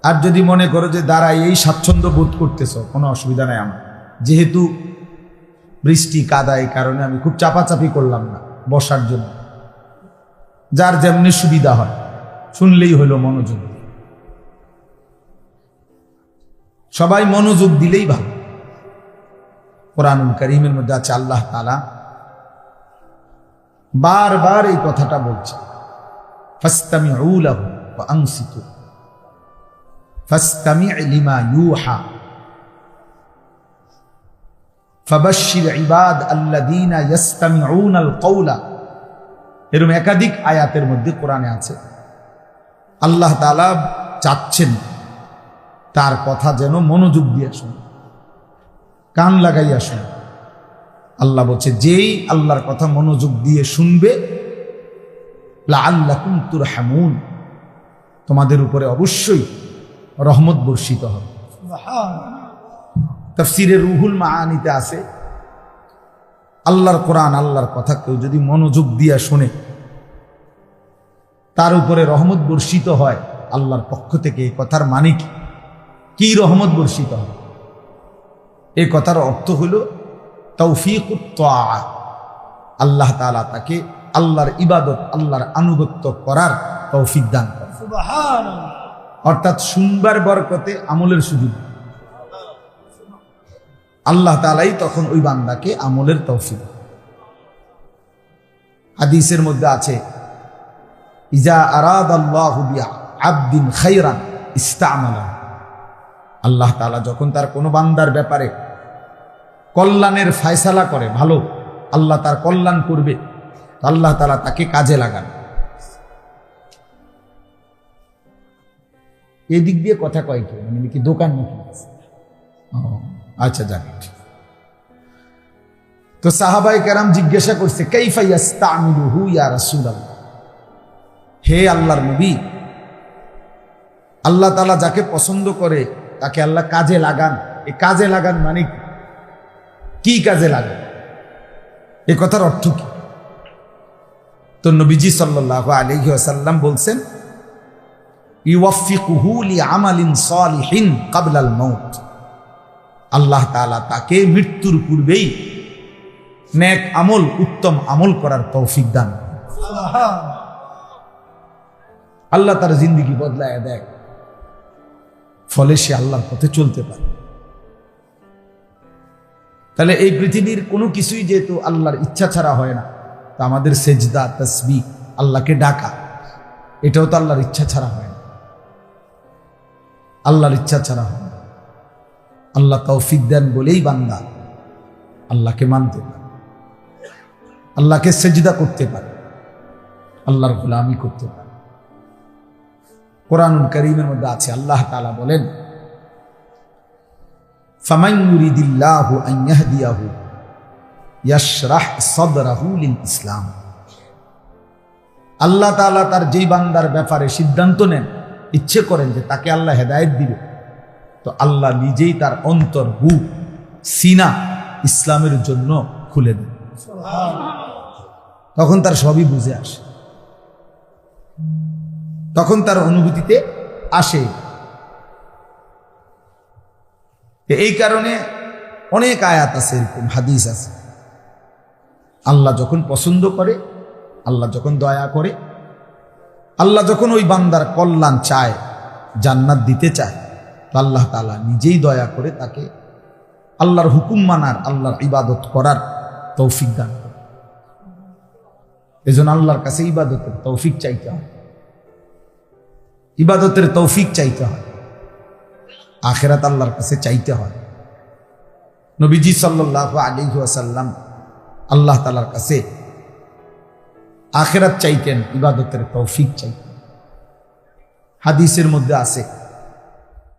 আর যদি মনে করো যে দাঁড়াই এই স্বাচ্ছন্দ্য বোধ করতেছ, কোনো অসুবিধা নাই আমার। যেহেতু বৃষ্টি কাদা, এই কারণে আমি খুব চাপাচাপি করলাম না বসার জন্য। যার যেমনি সুবিধা হয় শুনলেই হলো মনোযোগ। সবাই মনোযোগ দিলেই ভালো। কোরআনুল কারীমের মধ্যে আছে আল্লাহ তাআলা বারবার এই কথাটা বলছে, ফাসতামিউ লাহু ওয়া আনসিতু ফাসতামি' লিমা ইউহা ফাবাশশির ইবাদ আল্লাযীনা ইয়াসতামিউনাল কওলা। এরকম একাধিক আয়াতের মধ্যে কোরআনে আছে আল্লাহ তাআলা চাচ্ছেন তার কথা যেন মনোযোগ দিয়ে শুনে, কান লাগাইয়া শুনে। আল্লাহ বলছে যেই আল্লাহর কথা মনোযোগ দিয়ে শুনবে লাআল্লাকুম তুরহামুন, তোমাদের উপরে অবশ্যই রহমত বর্ষিত হবে। তাফসীরে রুহুল মাআনিতে আছে আল্লাহর কোরআন, আল্লাহর কথা কেউ যদি মনোযোগ দিয়া শুনে তার উপরে রহমত বর্ষিত হয় আল্লাহর পক্ষ থেকে। এই কথার মানে কি রহমত বর্ষিত হয়? এই কথার অর্থ হলো তৌফিকুত তাআ, আল্লাহ তাআলা তাকে আল্লাহর ইবাদত, আল্লাহর আনুগত্য করার তৌফিক দান করেন। অর্থাৎ শুনবার বরকতে আমলের সুযোগ আল্লাহ তাআলাই তখন ওই বান্দাকে আমলের তৌফিক। হাদিসের মধ্যে আছে ইজা আরাদাল্লাহু বিআবদিন খায়রান ইস্তা'মালা, আল্লাহ তাআলা যখন তার কোনো বান্দার ব্যাপারে কল্যাণের ফয়সালা করে, ভালো আল্লাহ তার কল্যাণ করবে, আল্লাহ তাআলা তাকে কাজে লাগান। এদিক দিয়ে কথা কয় কি, মানে কি দোকান নাকি? আচ্ছা যাক। তো সাহাবায়ে কেরাম জিজ্ঞাসা করছে কাইফা ইস্তা'মিলুহু ইয়া রাসূলুল্লাহ, হে আল্লাহর নবী, আল্লাহ তাআলা যাকে পছন্দ করে তাকে আল্লাহ কাজে লাগান। এই কাজে লাগান মানে কি? কাজে লাগান এই কথার অর্থ কি? তো নবীজি সাল্লাল্লাহু আলাইহি ওয়াসাল্লাম বলছেন ইউওয়াফিকুহু লিআমালিন সালিহিন ক্বাবলাল মাউত, আল্লাহ তাআলা তাকে মৃত্যুর পূর্বেই নেক আমল, উত্তম আমল করার তৌফিক দান। আল্লাহ তার জিন্দেগি বদলায় দেয়, ফলে সে আল্লাহর পথে চলতে পারে। তাহলে এই পৃথিবীর কোনো কিছুই যেহেতু আল্লাহর ইচ্ছা ছাড়া হয় না, তা আমাদের সেজদা, তাসবিহ, আল্লাহকে ডাকা, এটাও তো আল্লাহর ইচ্ছা ছাড়া হয় না। আল্লাহর ইচ্ছা ছাড়া হয় না। আল্লাহ তৌফিক দেন বলেই বান্দা আল্লাহকে মানতে পারে, আল্লাহকে সেজদা করতে পারে, আল্লাহর গোলামি করতে পারে। কোরআনুল কারীমের মধ্যে আছে আল্লাহ তাআলা বলেন ফামান ইউরিদিল্লাহু আন ইয়াহদিয়াহু ইয়াশরাহ সাদরাহু লিল ইসলাম, আল্লাহ তাআলা তার যেই বান্দার ব্যাপারে সিদ্ধান্ত নেন, ইচ্ছে করেন যে তাকে আল্লাহ হেদায়েত দিবে, তো আল্লাহ নিজেই তার অন্তর, বুক, সিনা ইসলামের জন্য খুলে দেন। তখন তার সবই বুঝে আসে, তখন তার অনুভূতিতে আসে। এই কারণে অনেক আয়াত আছে, এরকম হাদিস আছে, আল্লাহ যখন পছন্দ করে, আল্লাহ যখন দয়া করে, আল্লাহ যখন ওই বান্দার কল্যাণ চায়, জান্নাত দিতে চায়, তো আল্লাহ তাআলা নিজেই দয়া করে তাকে আল্লাহর হুকুম মানার, আল্লাহর ইবাদত করার তৌফিক দান করে। এজন্য আল্লাহর কাছে ইবাদতের তৌফিক চাইতে হয়, ইবাদতের তৌফিক চাইতে হয়, আখিরাত আল্লাহর কাছে চাইতে হয়। নবীজি সাল্লাল্লাহু আলাইহি ওয়াসাল্লাম আল্লাহ তাআলার কাছে আখিরাত চাইতেন, ইবাদতের তৌফিক চাইতেন। হাদিসের মধ্যে আছে